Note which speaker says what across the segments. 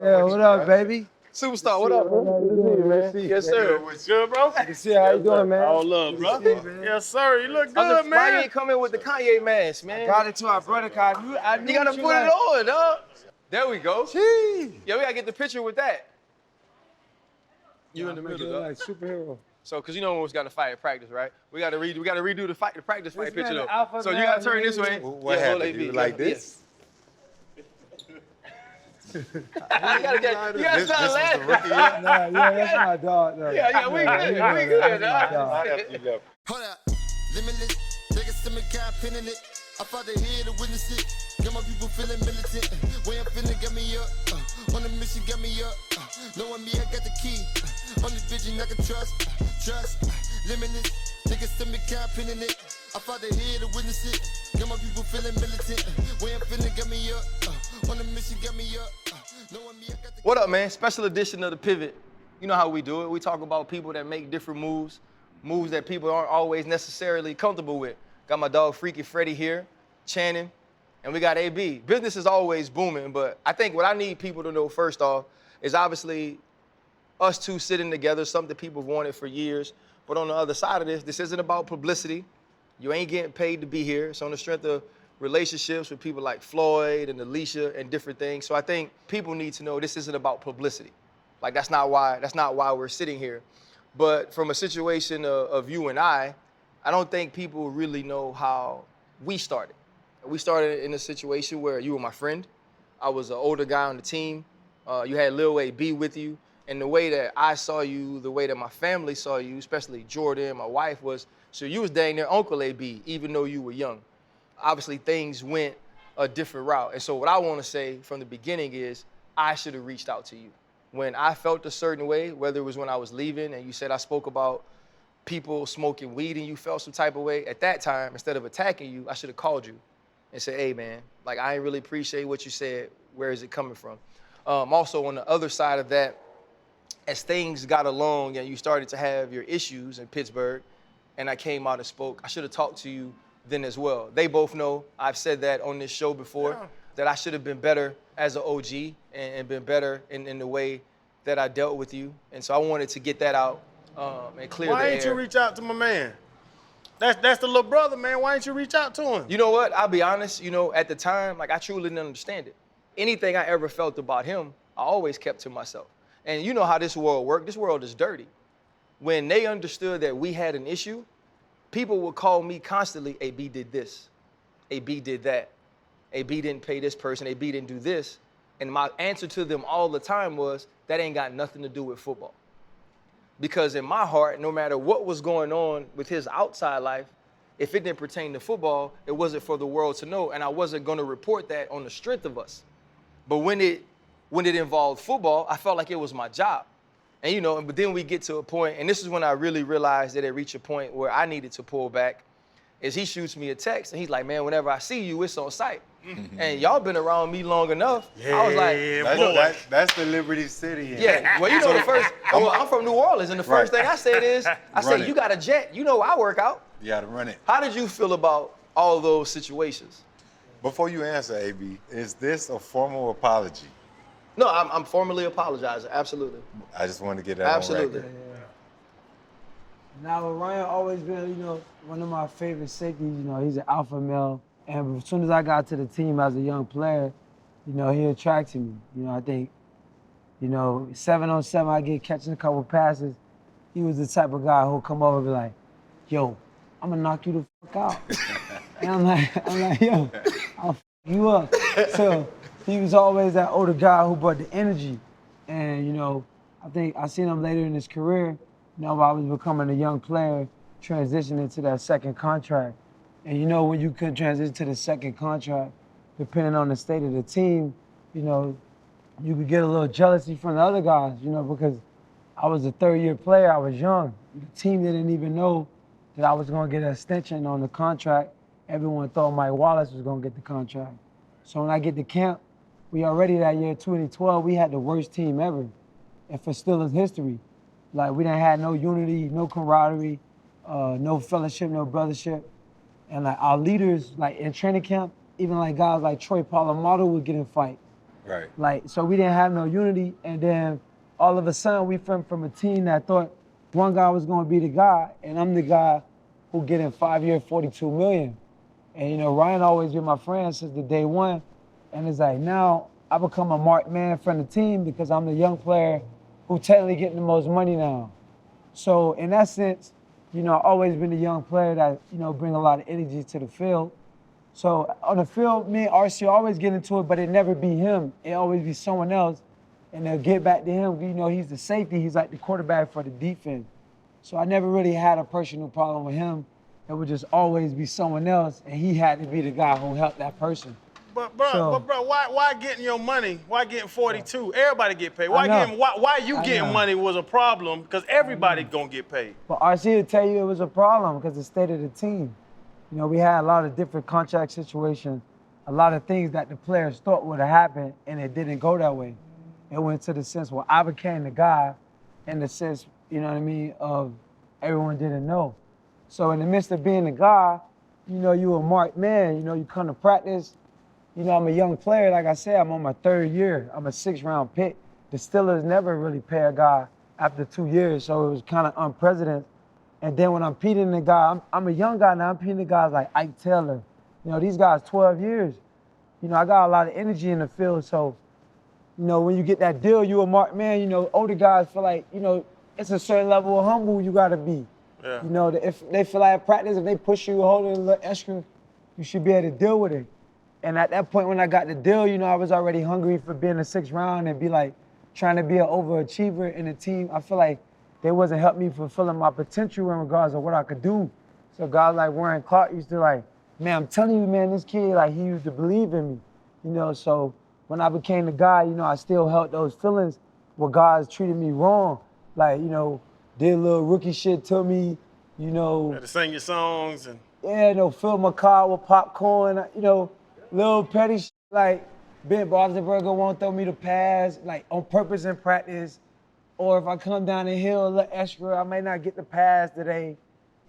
Speaker 1: Yeah, what up, baby?
Speaker 2: Superstar, what up, bro? Good to see you, man. Yes, sir.
Speaker 3: What's good, bro?
Speaker 1: Good to see you. How you doing, man?
Speaker 3: All love, bro. Yes, sir. You look good, man.
Speaker 2: Why you ain't coming with the Kanye mask, man?
Speaker 1: Got it to our brother, Kai. I knew
Speaker 2: You gotta put it on, dog. There we go.
Speaker 1: Gee.
Speaker 2: Yeah, we gotta get the picture with that. You in the middle, dog.
Speaker 1: like superhero.
Speaker 2: So, cause you know when we got to fight at practice, right? We gotta redo the practice fight picture though.
Speaker 1: alpha
Speaker 2: So you
Speaker 1: male,
Speaker 2: gotta turn
Speaker 1: man.
Speaker 2: this way.
Speaker 4: What
Speaker 2: Yeah, hold
Speaker 4: happened?
Speaker 2: AB.
Speaker 4: You like this?
Speaker 2: You gotta start laughing.
Speaker 1: Nah, yeah, that's my dog. No.
Speaker 2: Yeah, we good, dog.
Speaker 5: Hold up, limitless. Take a stomach, got pinning it. I fought the head to witness it. Got my people feeling militant. Way I'm feeling, got me up. On the mission, got me up. Knowing me, I got the key. Only vision I can trust. Limitless. Take a stomach, got pinning it. I fought the head to witness it. Got my people feeling militant. Way I'm feeling, got me up. On the mission, got me up. Knowing me, I got the key.
Speaker 2: What up, man? Special edition of The Pivot. You know how we do it. We talk about people that make different moves that people aren't always necessarily comfortable with. Got my dog Freaky Freddy here, Channing, and we got AB. Business is always booming, but I think what I need people to know first off is obviously us two sitting together, something people have wanted for years. But on the other side of this isn't about publicity. You ain't getting paid to be here. It's on the strength of relationships with people like Floyd and Alicia and different things. So I think people need to know this isn't about publicity. Like that's not why we're sitting here. But from a situation of you and I don't think people really know how we started. We started in a situation where you were my friend. I was an older guy on the team. You had Lil AB with you. And the way that I saw you, the way that my family saw you, especially Jordan, my wife, was, so you was dang near Uncle AB, even though you were young. Obviously, things went a different route. And so what I want to say from the beginning is I should have reached out to you. When I felt a certain way, whether it was when I was leaving and you said I spoke about people smoking weed and you felt some type of way, at that time, instead of attacking you, I should have called you and said, hey, man, like, I ain't really appreciate what you said. Where is it coming from? Also, on the other side of that, as things got along and you started to have your issues in Pittsburgh, and I came out and spoke, I should have talked to you then as well. They both know, I've said that on this show before, that I should have been better as an OG and been better in the way that I dealt with you. And so I wanted to get that out and clear the air.
Speaker 3: Why ain't you reach out to my man? That's the little brother, man. Why ain't you reach out to him?
Speaker 2: You know what? I'll be honest, at the time, like I truly didn't understand it. Anything I ever felt about him, I always kept to myself. And you know how this world works. This world is dirty. When they understood that we had an issue, people would call me constantly, AB did this, AB did that, AB didn't pay this person, AB didn't do this. And my answer to them all the time was, that ain't got nothing to do with football. Because in my heart, no matter what was going on with his outside life, if it didn't pertain to football, it wasn't for the world to know, and I wasn't gonna report that on the strength of us. But when it involved football, I felt like it was my job. And but then we get to a point, and this is when I really realized that it reached a point where I needed to pull back, is he shoots me a text, and he's like, man, whenever I see you, it's on sight. And y'all been around me long enough.
Speaker 3: Yeah,
Speaker 2: I was like,
Speaker 4: that's the Liberty City.
Speaker 2: yeah, well, the first, I'm from New Orleans, and the first thing I said is, I said, you got a jet, I work out.
Speaker 4: You gotta run it.
Speaker 2: How did you feel about all those situations?
Speaker 4: Before you answer, AB, is this a formal apology?
Speaker 2: No, I'm formally apologizing, absolutely.
Speaker 4: I just wanted to get that
Speaker 2: Absolutely.
Speaker 4: on record.
Speaker 1: Now, Ryan always been, one of my favorite safeties. He's an alpha male. And as soon as I got to the team as a young player, he attracted me. I think, 7-on-7, I get catching a couple passes. He was the type of guy who'll come over and be like, yo, I'm gonna knock you the fuck out. And I'm like, yo, I'll fuck you up. So he was always that older guy who brought the energy. And, I think I seen him later in his career, while I was becoming a young player, transitioning to that second contract. And when you could transition to the second contract, depending on the state of the team, you could get a little jealousy from the other guys, because I was a third-year player, I was young. The team didn't even know that I was gonna get an extension on the contract. Everyone thought Mike Wallace was gonna get the contract. So when I get to camp, we already that year, 2012, we had the worst team ever. And for Steelers history. Like, we didn't have no unity, no camaraderie, no fellowship, no brothership. And like our leaders, like in training camp, even like guys like Troy Polamalu would get in fight.
Speaker 4: Right.
Speaker 1: Like, so we didn't have no unity, and then all of a sudden we from a team that thought one guy was gonna be the guy, and I'm the guy who getting 5 years, 42 million. And you know, Ryan always been my friend since the day one, and it's like now I become a marked man from the team because I'm the young player who technically getting the most money now. So in that sense, you know, I've always been a young player that, you know, bring a lot of energy to the field. So on the field, me and RC always get into it, but it never be him. It always be someone else, and they'll get back to him. You know, he's the safety. He's like the quarterback for the defense. So I never really had a personal problem with him. It would just always be someone else, and he had to be the guy who helped that person.
Speaker 3: But bro, why getting your money? Why getting 42? Everybody get paid. Why you getting money was a problem? Because everybody gonna get paid.
Speaker 1: But RC will tell you it was a problem because the state of the team. You know, we had a lot of different contract situations, a lot of things that the players thought would have happened, and it didn't go that way. It went to the sense where I became the guy, in the sense, you know what I mean, of everyone didn't know. So in the midst of being the guy, you know, you a marked man. You know, you come to practice. You know, I'm a young player. Like I said, I'm on my 3rd year. I'm a 6th-round pick. The Steelers never really pay a guy after 2 years, so it was kind of unprecedented. And then when I'm competing the guy, I'm a young guy now. I'm competing the guys like Ike Taylor. You know, these guys 12 years. You know, I got a lot of energy in the field. So, you know, when you get that deal, you a marked man. You know, older guys feel like, you know, it's a certain level of humble you got to be.
Speaker 3: Yeah.
Speaker 1: You know, if they feel like at practice, if they push you, hold it a little extra, you should be able to deal with it. And at that point when I got the deal, you know, I was already hungry for being a 6th round and be like trying to be an overachiever in the team. I feel like they wasn't helping me fulfilling my potential in regards of what I could do. So guys like Warren Clark used to like, man, I'm telling you, man, this kid, like, he used to believe in me. You know, so when I became the guy, you know, I still held those feelings where guys treated me wrong. Like, you know, did little rookie shit to me, you know.
Speaker 3: Had to sing your songs and.
Speaker 1: Yeah, you know, fill my car with popcorn, you know, little petty shit, like Ben Roethlisberger won't throw me the pass, like on purpose in practice. Or if I come down the hill a little extra, I may not get the pass today.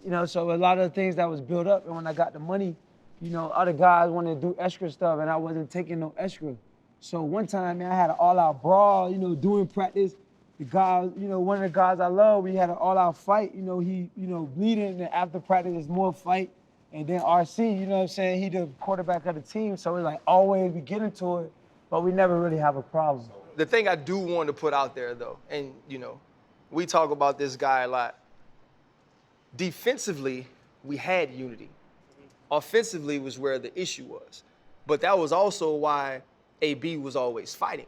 Speaker 1: You know, so a lot of the things that was built up, and when I got the money, you know, other guys wanted to do extra stuff, and I wasn't taking no extra. So one time, man, I had an all-out brawl, you know, doing practice. The guy, you know, one of the guys I love, we had an all-out fight. You know, he, you know, bleeding, and after practice, there's more fight. And then RC, you know what I'm saying, he the quarterback of the team, so it's like always we get into it, but we never really have a problem.
Speaker 2: The thing I do want to put out there, though, and, you know, we talk about this guy a lot. Defensively, we had unity. Offensively was where the issue was. But that was also why AB was always fighting,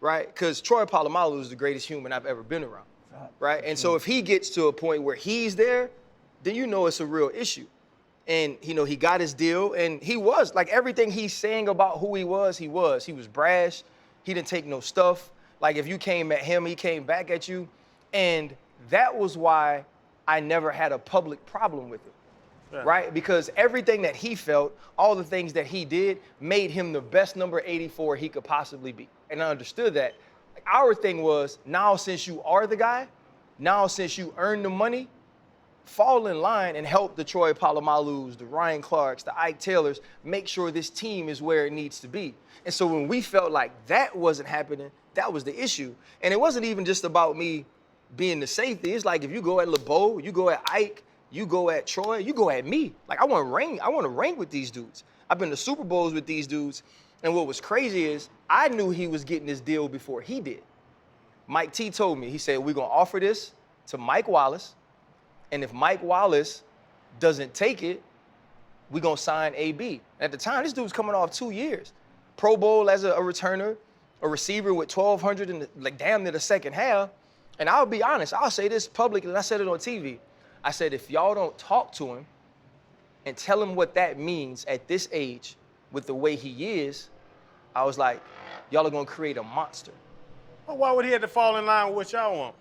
Speaker 2: right? Because Troy Polamalu is the greatest human I've ever been around, right? And so if he gets to a point where he's there, then you know it's a real issue. And, you know, he got his deal, and he was, like, everything he's saying about who he was. He was brash. He didn't take no stuff. Like, if you came at him, he came back at you. And that was why I never had a public problem with it, right? Because everything that he felt, all the things that he did, made him the best number 84 he could possibly be. And I understood that. Like, our thing was, now since you are the guy, now since you earn the money, fall in line and help the Troy Palomalus, the Ryan Clarks, the Ike Taylors, make sure this team is where it needs to be. And so when we felt like that wasn't happening, that was the issue. And it wasn't even just about me being the safety. It's like if you go at Lebeau, you go at Ike, you go at Troy, you go at me. Like, I want to ring with these dudes. I've been to Super Bowls with these dudes. And what was crazy is I knew he was getting this deal before he did. Mike T told me, he said, we're going to offer this to Mike Wallace. And if Mike Wallace doesn't take it, we're going to sign AB. At the time, this dude was coming off 2 years. Pro Bowl as a returner, a receiver with 1,200 in like damn near the second half. And I'll be honest, I'll say this publicly, and I said it on TV. I said, if y'all don't talk to him and tell him what that means at this age with the way he is, I was like, y'all are going to create a monster.
Speaker 3: Well, why would he have to fall in line with what y'all want?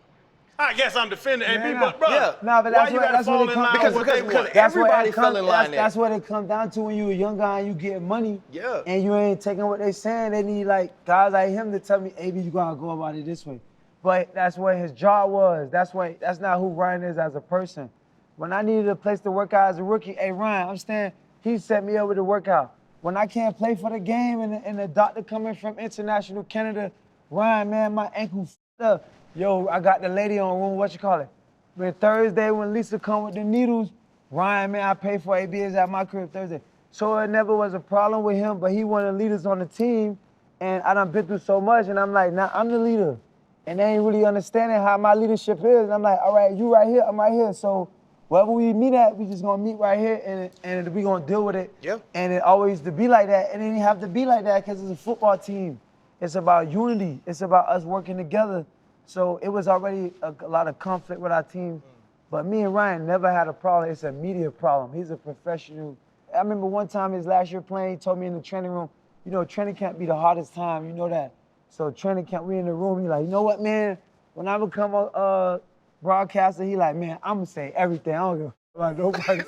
Speaker 3: I guess I'm defending AB, but bro,
Speaker 2: yeah.
Speaker 1: No, but that's
Speaker 3: why you
Speaker 1: what,
Speaker 3: got to fall in line
Speaker 2: because
Speaker 3: with what they want?
Speaker 2: everybody fell in line there.
Speaker 1: That's what it comes down to when you a young guy and you get money.
Speaker 2: Yeah.
Speaker 1: And you ain't taking what they saying. They need like guys like him to tell me, AB, you gotta go about it this way. But that's what his job was. That's not who Ryan is as a person. When I needed a place to work out as a rookie, hey Ryan, I'm staying. He set me up with a workout. when I can't play for the game and the doctor coming from international Canada, Ryan, man, my ankle f***ed up. Yo, I got the lady on room, what you call it? Man, Thursday when Lisa come with the needles, Ryan, man, I pay for ABs at my crib Thursday. So it never was a problem with him, but he one of the leaders on the team, and I done been through so much, and I'm like, nah, I'm the leader. And they ain't really understanding how my leadership is. And I'm like, all right, you right here, I'm right here. So wherever we meet at, we just gonna meet right here, and we gonna deal with it.
Speaker 2: Yeah.
Speaker 1: And it always to be like that, and it didn't have to be like that because it's a football team. It's about unity. It's about us working together. So it was already a lot of conflict with our team. But me and Ryan never had a problem. It's a media problem. He's a professional. I remember one time his last year playing, he told me in the training room, you know, training camp be the hardest time, you know that. So training camp, we in the room, he like, you know what, man? When I become a broadcaster, he like, man, I'm gonna say everything. I don't give a fuck about nobody.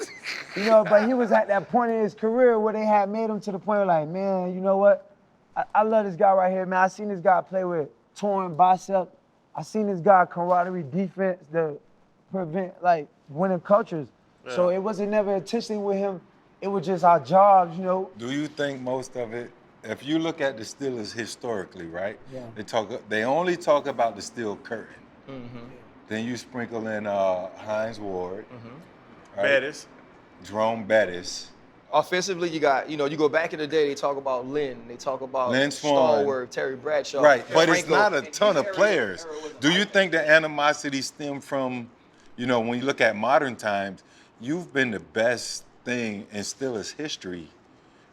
Speaker 1: You know, but he was at that point in his career where they had made him to the point where like, man, you know what? I love this guy right here, man. I seen this guy play with torn bicep. I seen this guy camaraderie, defense, the prevent like winning cultures. Yeah. So it wasn't never intentionally with him. It was just our jobs, you know.
Speaker 4: Do you think most of it, if you look at the Steelers historically, right? Yeah. They only talk about the steel curtain. Mm-hmm. Then you sprinkle in Hines Ward, right?
Speaker 3: Bettis.
Speaker 4: Jerome Bettis.
Speaker 2: Offensively, you go back in the day, they talk about Lynn, they talk about
Speaker 4: Lynn Swan.
Speaker 2: Stallworth, Terry Bradshaw.
Speaker 4: Right, but
Speaker 2: Franco.
Speaker 4: it's not a ton of players. Do you think the animosity stem from, you know, when you look at modern times, you've been the best thing in Steelers history,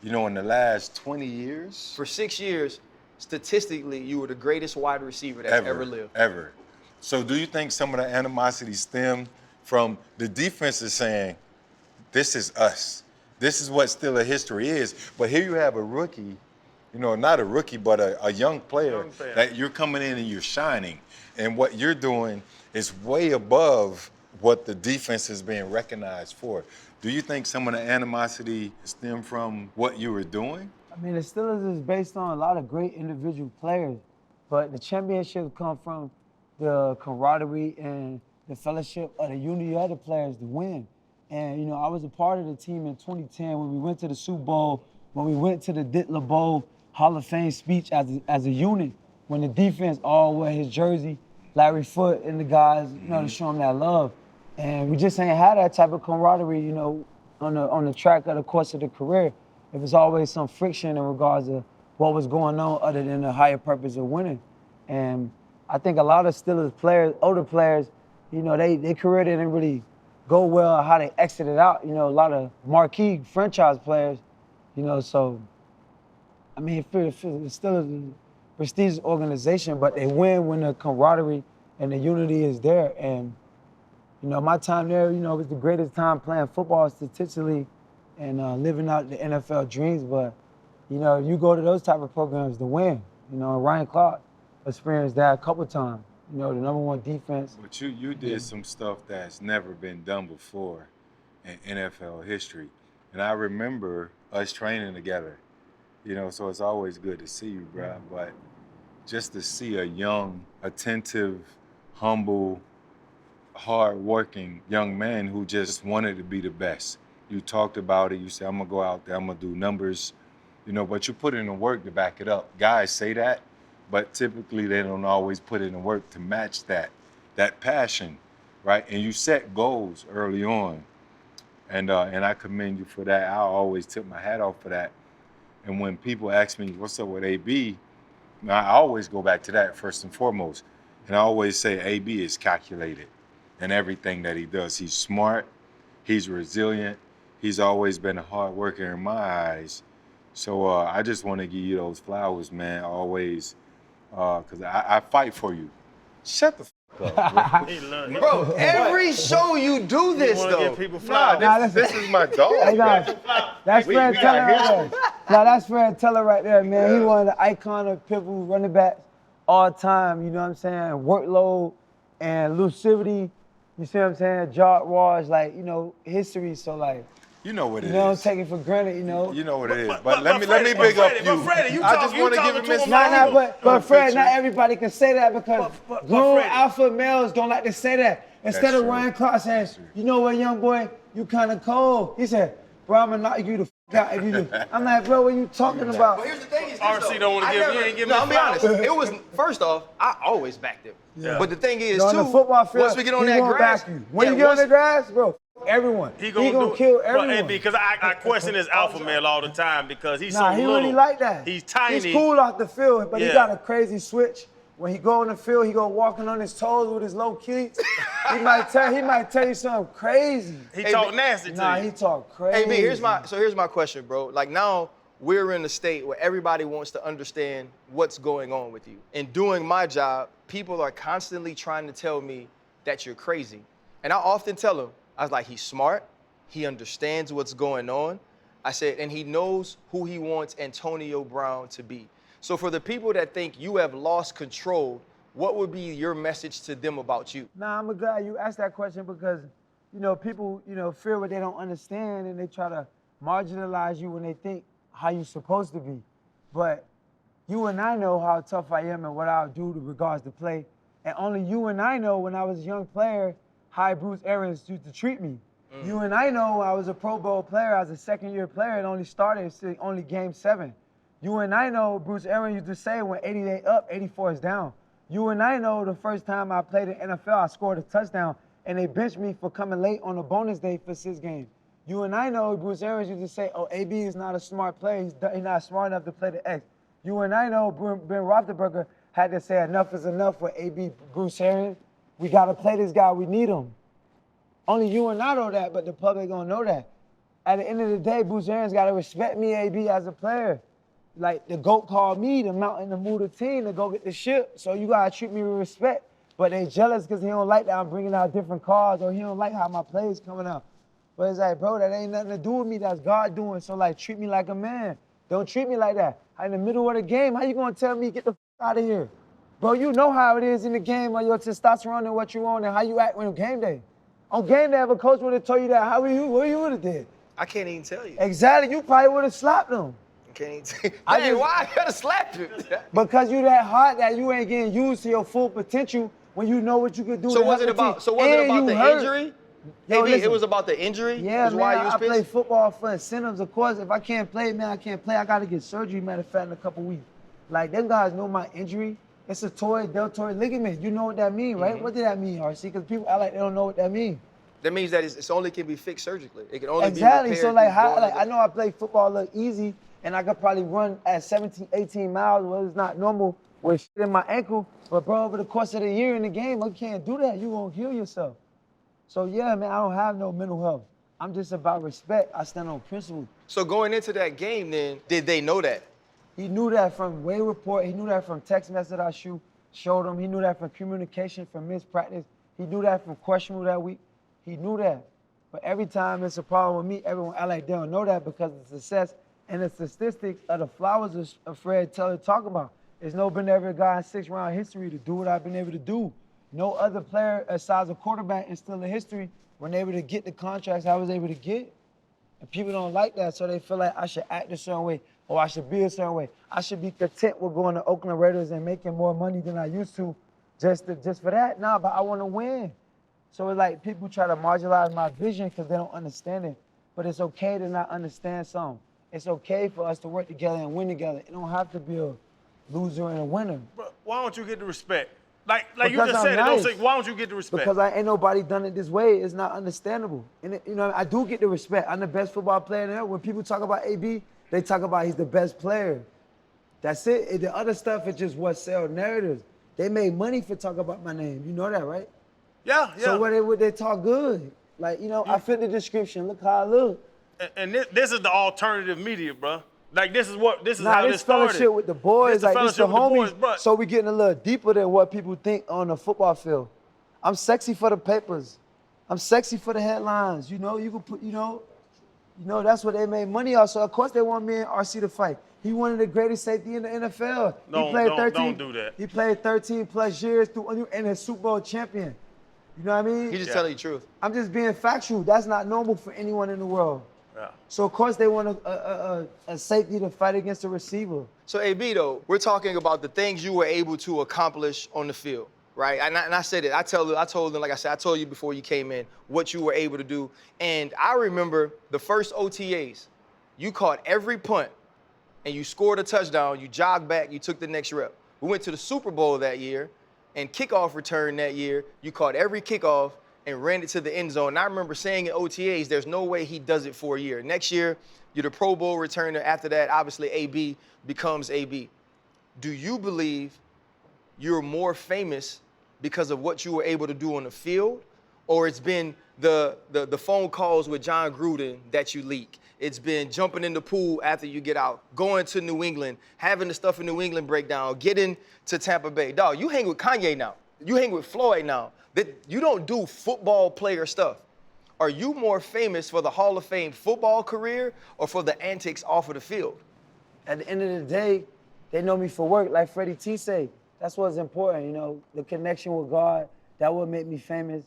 Speaker 4: you know, in the last 20 years?
Speaker 2: For 6 years, statistically, you were the greatest wide receiver that's ever lived.
Speaker 4: Ever. So do you think some of the animosity stem from the defense is saying, this is us. This is what Steelers history is. But here you have a rookie, you know, not a rookie, but a young player that you're coming in and you're shining. And what you're doing is way above what the defense is being recognized for. Do you think some of the animosity stem from what you were doing?
Speaker 1: I mean, the Steelers is based on a lot of great individual players, but the championships come from the camaraderie and the fellowship of the unity of the players to win. And, you know, I was a part of the team in 2010 when we went to the Super Bowl, when we went to the Dick Lebeau Hall of Fame speech as a unit, when the defense all wore his jersey, Larry Foote and the guys, you know, to show them that love. And we just ain't had that type of camaraderie, you know, on the track of the course of the career. It was always some friction in regards to what was going on other than the higher purpose of winning. And I think a lot of Steelers players, older players, you know, their career didn't really go well, how they exited out. You know, a lot of marquee franchise players, you know, so, I mean, it's still a prestigious organization, but they win when the camaraderie and the unity is there. And, you know, my time there, you know, it was the greatest time playing football statistically and living out the NFL dreams. But, you know, you go to those type of programs to win. You know, Ryan Clark experienced that a couple times. You know, the #1 defense.
Speaker 4: But you did some stuff that's never been done before in NFL history. And I remember us training together, you know, so it's always good to see you, bro. But just to see a young, attentive, humble, hard-working young man who just wanted to be the best. You talked about it. You said, I'm going to go out there, I'm going to do numbers, you know, but you put in the work to back it up. Guys say that, but typically they don't always put in the work to match that passion, right? And you set goals early on, and I commend you for that. I always tip my hat off for that. And when people ask me, what's up with AB, I always go back to that first and foremost. And I always say AB is calculated in everything that he does. He's smart, he's resilient, he's always been a hard worker in my eyes. So I just want to give you those flowers, man, always. Because I fight for you. Shut the f up, bro.
Speaker 2: Bro, every show you do this, though.
Speaker 3: Give people flowers.
Speaker 4: This is my dog.
Speaker 1: Hey, that's Fred Teller right there. No, that's Fred Teller right there, man. He one of the icon of Pittsburgh running backs all time, you know what I'm saying? Workload and lucidity, you see what I'm saying? Jog Wars, like, you know, history, so like,
Speaker 4: you know what it is.
Speaker 1: You don't take it for granted, you know.
Speaker 4: You know what it is. But let me big up you.
Speaker 3: Freddie,
Speaker 4: I just want to give him his
Speaker 1: but Fred, not everybody can say that because grown alpha males don't like to say that. Instead of Ryan Clark saying, you know what, young boy, you kind of cold. He said, bro, I'm going to knock you the out if you do. I'm like, bro, what you talking about?
Speaker 2: But here's the thing is this,
Speaker 3: RC don't want to
Speaker 2: I
Speaker 3: give,
Speaker 2: never-
Speaker 3: he ain't giving
Speaker 2: No,
Speaker 3: me
Speaker 2: I'll be
Speaker 3: flowers.
Speaker 2: honest. It was, first off, I always backed him.
Speaker 3: Yeah.
Speaker 2: But the thing is,
Speaker 1: On
Speaker 2: too,
Speaker 1: the football field,
Speaker 2: once we get on
Speaker 1: he
Speaker 2: that
Speaker 1: won't
Speaker 2: grass,
Speaker 1: back you. When
Speaker 2: yeah,
Speaker 1: you get on
Speaker 2: once-
Speaker 1: the grass, bro, everyone.
Speaker 3: He gonna
Speaker 1: kill everyone.
Speaker 3: But, because I question his alpha male all the time because he's
Speaker 1: Nah,
Speaker 3: so
Speaker 1: he
Speaker 3: little.
Speaker 1: really like that.
Speaker 3: He's tiny.
Speaker 1: He's cool off the field, but he
Speaker 3: Yeah.
Speaker 1: got a crazy switch. When he go on the field, he go walking on his toes with his low kicks. he might tell you something crazy.
Speaker 3: He
Speaker 2: Hey,
Speaker 3: talk
Speaker 2: but-
Speaker 3: nasty to
Speaker 1: Nah,
Speaker 3: you.
Speaker 1: he talk crazy.
Speaker 2: Hey, B, here's my question, bro. Like now we're in a state where everybody wants to understand what's going on with you. And doing my job, people are constantly trying to tell me that you're crazy. And I often tell them, I was like, he's smart, he understands what's going on. I said, and he knows who he wants Antonio Brown to be. So for the people that think you have lost control, what would be your message to them about you?
Speaker 1: Nah, I'm glad you asked that question because, people, fear what they don't understand and they try to marginalize you when they think how you're supposed to be. But you and I know how tough I am and what I'll do in regards to play. And only you and I know when I was a young player how Bruce Arians used to treat me. You and I know I was a Pro Bowl player, I was a second-year player and only started only game 7. You and I know Bruce Arians used to say when 88 up, 84 is down. You and I know the first time I played in NFL, I scored a touchdown and they benched me for coming late on a bonus day for 6 games. You and I know Bruce Arians used to say, oh, AB is not a smart player, he's not smart enough to play the X. You and I know Ben Roethlisberger had to say enough is enough with AB Bruce Arians. We got to play this guy, we need him. Only you and I know that, but the public don't know that. At the end of the day, Bruce Arians got to respect me, AB, as a player. Like, the GOAT called me to mount and to move the team to go get the ship, so you got to treat me with respect. But they jealous because he don't like that I'm bringing out different cards or he don't like how my play is coming out. But it's like, bro, that ain't nothing to do with me. That's God doing. So, like, treat me like a man. Don't treat me like that. In the middle of the game, how you going to tell me, get the out of here? Bro, you know how it is in the game or your testosterone and what you want and how you act on game day. On game day, if a coach would have told you that, what you would have did?
Speaker 2: I can't even tell you.
Speaker 1: Exactly. You probably would have slapped him.
Speaker 2: Can't even tell you.
Speaker 1: I
Speaker 2: Dang,
Speaker 1: just-
Speaker 2: why I gotta slap you?
Speaker 1: Because you that hot that you ain't getting used to your full potential when you know what you could do.
Speaker 2: So
Speaker 1: to
Speaker 2: was
Speaker 1: help
Speaker 2: it
Speaker 1: the team.
Speaker 2: about? So was it
Speaker 1: And
Speaker 2: about
Speaker 1: you
Speaker 2: the
Speaker 1: hurt.
Speaker 2: injury?
Speaker 1: Yo,
Speaker 2: AB,
Speaker 1: listen.
Speaker 2: it was about the injury.
Speaker 1: Yeah,
Speaker 2: was
Speaker 1: man,
Speaker 2: why you was
Speaker 1: I play
Speaker 2: pissed?
Speaker 1: football for incentives. Of course, if I can't play, man, I can't play. I got to get surgery, matter of fact, in a couple weeks. Like, them guys know my injury. It's a deltoid ligament. You know what that mean, right? What did that mean, RC? Because people act like they don't know what that mean.
Speaker 2: That means that it's only can be fixed surgically. It can only
Speaker 1: Exactly.
Speaker 2: be
Speaker 1: So,
Speaker 2: repaired.
Speaker 1: like,
Speaker 2: through going
Speaker 1: I know I play football a little easy, and I could probably run at 17, 18 miles, well, it's not normal with shit in my ankle. But, bro, over the course of the year in the game, you can't do that. You gonna kill yourself. So, yeah, man, I don't have no mental health. I'm just about respect. I stand on principle.
Speaker 2: So going into that game, then did they know that?
Speaker 1: He knew that from way report. He knew that from text message I showed him. He knew that from communication, from missed practice. He knew that from questionable that week. He knew that. But every time it's a problem with me, everyone act like they don't know that because of the success and the statistics of the Flowers of Fred Taylor talk about. There's no been ever a guy in 6-round history to do what I've been able to do. No other player besides a quarterback in still in history were able to get the contracts I was able to get. And people don't like that, so they feel like I should act a certain way or I should be a certain way. I should be content with going to Oakland Raiders and making more money than I used to just for that. Nah, but I want to win. So it's like people try to marginalize my vision because they don't understand it. But it's okay to not understand something. It's okay for us to work together and win together. It don't have to be a loser and a winner.
Speaker 3: Bro, why don't you get the respect? Like you
Speaker 1: Because
Speaker 3: just
Speaker 1: I'm
Speaker 3: said it,
Speaker 1: nice.
Speaker 3: don't say, why don't you get the respect?
Speaker 1: Because I ain't nobody done it this way. It's not understandable. And I do get the respect. I'm the best football player in there. When people talk about AB, they talk about he's the best player. That's it. And the other stuff is just what sell narratives. They made money for talking about my name. You know that, right?
Speaker 3: Yeah.
Speaker 1: So what they talk good. Like, I fit the description. Look how I look.
Speaker 3: And this is the alternative media, bro. Like this is how this
Speaker 1: This
Speaker 3: started.
Speaker 1: fellowship with the boys,
Speaker 3: This
Speaker 1: like this the
Speaker 3: fellowship with the
Speaker 1: homies.
Speaker 3: boys, but-
Speaker 1: So we getting a little deeper than what people think on the football field. I'm sexy for the papers. I'm sexy for the headlines. You can put, that's what they made money off. So of course they want me and RC to fight. He one of the greatest safety in the NFL.
Speaker 3: Don't do that.
Speaker 1: He played 13 plus years and a Super Bowl champion. You know what I mean?
Speaker 2: He just telling you the truth.
Speaker 1: I'm just being factual. That's not normal for anyone in the world.
Speaker 3: Yeah.
Speaker 1: So of course they want a safety to fight against a receiver.
Speaker 2: So AB though, we're talking about the things you were able to accomplish on the field, right? And I said it. I told them, like I said, I told you before you came in what you were able to do. And I remember the first OTAs. You caught every punt, and you scored a touchdown. You jogged back. You took the next rep. We went to the Super Bowl that year, and kickoff return that year. You caught every kickoff and ran it to the end zone. And I remember saying in OTAs, there's no way he does it for a year. Next year, you're the Pro Bowl returner. After that, obviously, AB becomes AB. Do you believe you're more famous because of what you were able to do on the field, or it's been the phone calls with John Gruden that you leak? It's been jumping in the pool after you get out, going to New England, having the stuff in New England break down, getting to Tampa Bay. Dog, you hang with Kanye now. You hang with Floyd now. You don't do football player stuff. Are you more famous for the Hall of Fame football career or for the antics off of the field?
Speaker 1: At the end of the day, they know me for work, like Freddie T say. That's what's important, you know, the connection with God. That would make me famous.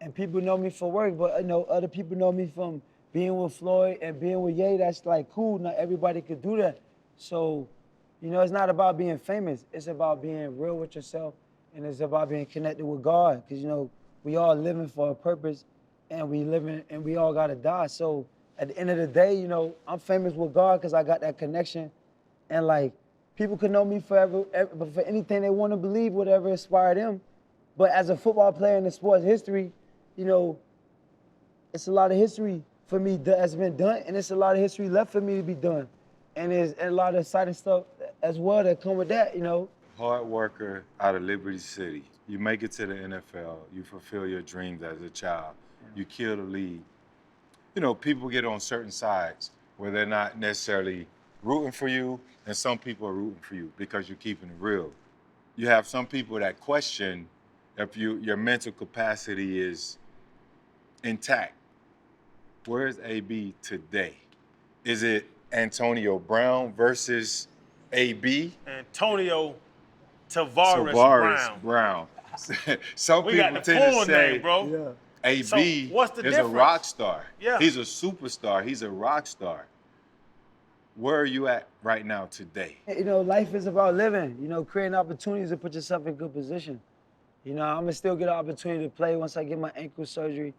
Speaker 1: And people know me for work, but you know, other people know me from being with Floyd and being with Ye. That's like cool. Not everybody could do that. So, you know, it's not about being famous. It's about being real with yourself, and it's about being connected with God. Because, you know, we all living for a purpose, and we all gotta die. So at the end of the day, you know, I'm famous with God because I got that connection. And like, people can know me forever, but for anything they want to believe, whatever inspired them. But as a football player in the sports history, you know, it's a lot of history for me that's been done, and it's a lot of history left for me to be done. And there's a lot of exciting stuff as well that come with that, you know.
Speaker 4: Hard worker out of Liberty City. You make it to the NFL. You fulfill your dreams as a child. You kill the league. You know, people get on certain sides where they're not necessarily rooting for you, and some people are rooting for you because you're keeping it real. You have some people that question if your mental capacity is intact. Where's AB today? Is it Antonio Brown versus AB?
Speaker 3: Antonio Tavares Brown.
Speaker 4: Some
Speaker 3: We
Speaker 4: people
Speaker 3: got the
Speaker 4: tend
Speaker 3: full
Speaker 4: to say
Speaker 3: name, bro.
Speaker 1: Yeah.
Speaker 4: AB
Speaker 3: So what's the
Speaker 4: is
Speaker 3: difference?
Speaker 4: a rock star.
Speaker 3: Yeah.
Speaker 4: He's a superstar. He's a rock star. Where are you at right now today?
Speaker 1: You know, life is about living, you know, creating opportunities to put yourself in good position. You know, I'm gonna still get an opportunity to play once I get my ankle surgery.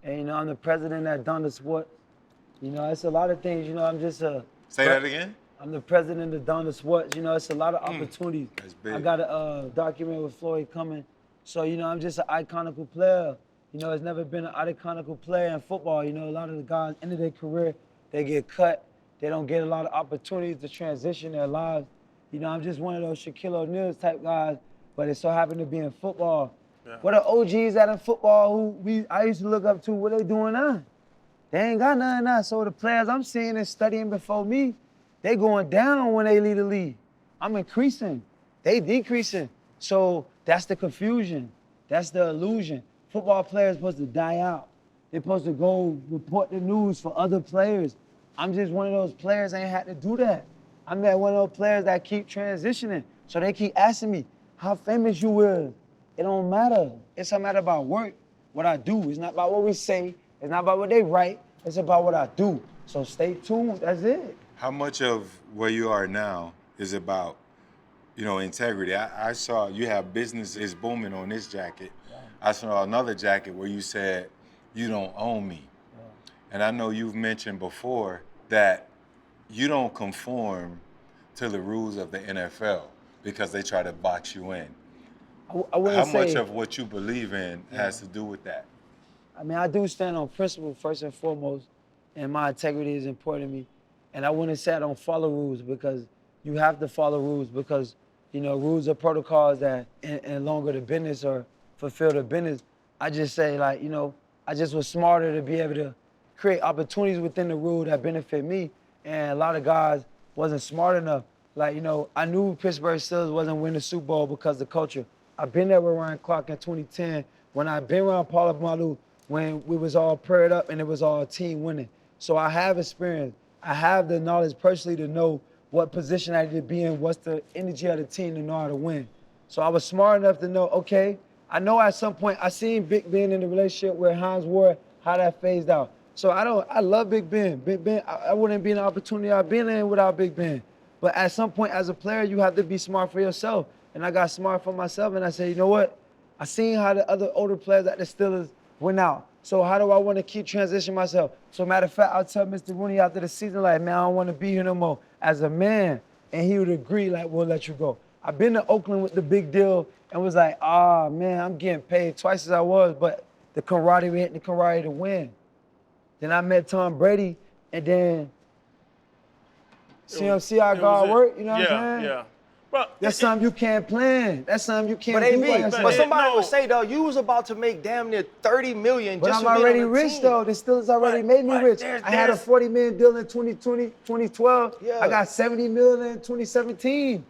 Speaker 1: And, you know, I'm the president at Donda Sport. You know, it's a lot of things, you know, I'm just a...
Speaker 4: Say that again?
Speaker 1: I'm the president of Donda Sports. You know, it's a lot of opportunities.
Speaker 4: That's big.
Speaker 1: I got a document with Floyd coming. So, you know, I'm just an iconical player. You know, there's never been an iconical player in football. You know, a lot of the guys, end of their career, they get cut. They don't get a lot of opportunities to transition their lives. You know, I'm just one of those Shaquille O'Neal type guys, but it so happened to be in football. Yeah. What are OGs at in football I used to look up to, what they doing now? They ain't got nothing now. So the players I'm seeing and studying before me, they going down when they lead the league. I'm increasing, they decreasing. So that's the confusion, that's the illusion. Football players supposed to die out. They're supposed to go report the news for other players. I'm just one of those players that ain't had to do that. I'm that one of those players that keep transitioning. So they keep asking me, how famous you is? It don't matter. It's a matter about work, what I do. It's not about what we say. It's not about what they write. It's about what I do. So stay tuned, that's it.
Speaker 4: How much of where you are now is about, you know, integrity? I saw you have business is booming on this jacket. Yeah. I saw another jacket where you said, you don't own me. Yeah. And I know you've mentioned before that you don't conform to the rules of the NFL because they try to box you in. How much of what you believe in has to do with that?
Speaker 1: I mean, I do stand on principle first and foremost, and my integrity is important to me. And I wouldn't say I don't follow rules because you have to follow rules because, you know, rules are protocols that in longer the business or fulfill the business. I just say, like, you know, I just was smarter to be able to create opportunities within the rule that benefit me. And a lot of guys wasn't smart enough. Like, you know, I knew Pittsburgh Steelers wasn't winning the Super Bowl because of the culture. I've been there with Ryan Clark in 2010, when I've been around Paula Malu, when we was all paired up and it was all team winning. So I have experience. I have the knowledge personally to know what position I need to be in, what's the energy of the team to know how to win. So I was smart enough to know, okay, I know at some point I seen Big Ben in the relationship with Hines Ward, how that phased out. So I love Big Ben. Big Ben, I wouldn't be in the opportunity I've been in without Big Ben. But at some point as a player, you have to be smart for yourself. And I got smart for myself and I said, you know what? I seen how the other older players at the Steelers went out. So how do I want to keep transitioning myself? So matter of fact, I'll tell Mr. Rooney after the season, like, man, I don't want to be here no more as a man. And he would agree, like, we'll let you go. I've been to Oakland with the big deal and was like, man, I'm getting paid twice as I was, but the camaraderie ain't the camaraderie to win. Then I met Tom Brady, and then see how God work, you know what I'm saying?
Speaker 3: Yeah. Bro,
Speaker 1: That's something you can't plan. That's something you can't
Speaker 2: But
Speaker 1: do by
Speaker 2: AB,
Speaker 1: yourself.
Speaker 2: but somebody would say, though, you was about to make damn near $30 million
Speaker 1: But
Speaker 2: just
Speaker 1: I'm
Speaker 2: for being
Speaker 1: already
Speaker 2: on the
Speaker 1: rich,
Speaker 2: team.
Speaker 1: though. The Steelers already made me rich.
Speaker 3: there's-
Speaker 1: I had a $40 million deal in 2012.
Speaker 2: Yeah.
Speaker 1: I got $70 million in 2017.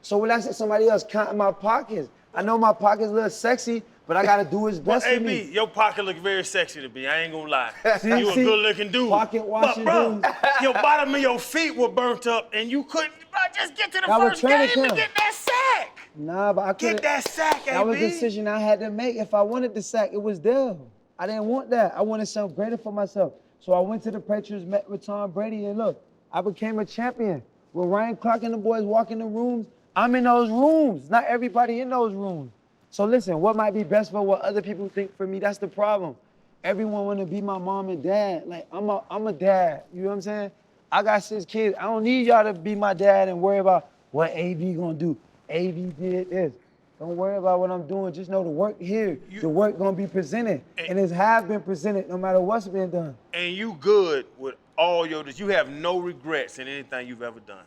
Speaker 1: So when I say somebody else counting my pockets, I know my pockets look sexy, but I got to do what's
Speaker 3: But
Speaker 1: best for me.
Speaker 3: AB, your pocket look very sexy to me. I ain't gonna lie.
Speaker 1: See,
Speaker 3: you a good-looking dude.
Speaker 1: pocket watching
Speaker 3: but, bro,
Speaker 1: dudes.
Speaker 3: your bottom of your feet were burnt up, and you couldn't. Bro, just get to the
Speaker 1: That was
Speaker 3: first game
Speaker 1: training
Speaker 3: to
Speaker 1: camp.
Speaker 3: get that sack.
Speaker 1: Nah, but I couldn't.
Speaker 3: Get that sack, AB.
Speaker 1: That was a decision I had to make. If I wanted the sack, it was there. I didn't want that. I wanted something greater for myself. So I went to the Patriots, met with Tom Brady, and look, I became a champion. When Ryan Clark and the boys walk in the rooms, I'm in those rooms. Not everybody in those rooms. So listen, what might be best for what other people think for me, that's the problem. Everyone want to be my mom and dad. Like, I'm a dad, you know what I'm saying? I got 6 kids. I don't need y'all to be my dad and worry about what AV gonna do. AV did this. Don't worry about what I'm doing. Just know the work here, the work gonna be presented. And it's have been presented no matter what's been done.
Speaker 3: And you good with all you have no regrets in anything you've ever done.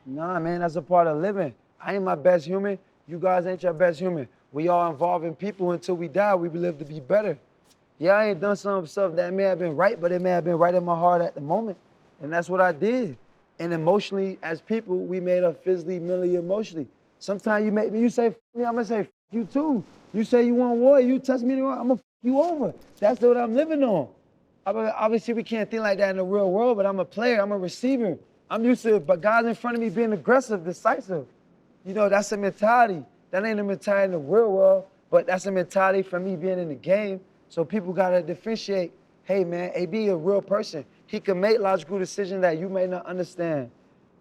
Speaker 1: Nah, man, that's a part of living. I ain't my best human. You guys ain't your best human. We all involving people until we die. We live to be better. Yeah, I ain't done some stuff that may have been right, but it may have been right in my heart at the moment. And that's what I did. And emotionally, as people, we made up physically, mentally, emotionally. Sometimes you make me, you say, F me, I'm gonna say, F you too. You say you want war, you touch me, I'm gonna F you over. That's what I'm living on. Obviously, we can't think like that in the real world, but I'm a player, I'm a receiver. I'm used to guys in front of me being aggressive, decisive. You know, that's a mentality. That ain't a mentality in the real world, but that's a mentality for me being in the game. So people gotta differentiate, hey man, AB a real person. He can make logical decisions that you may not understand.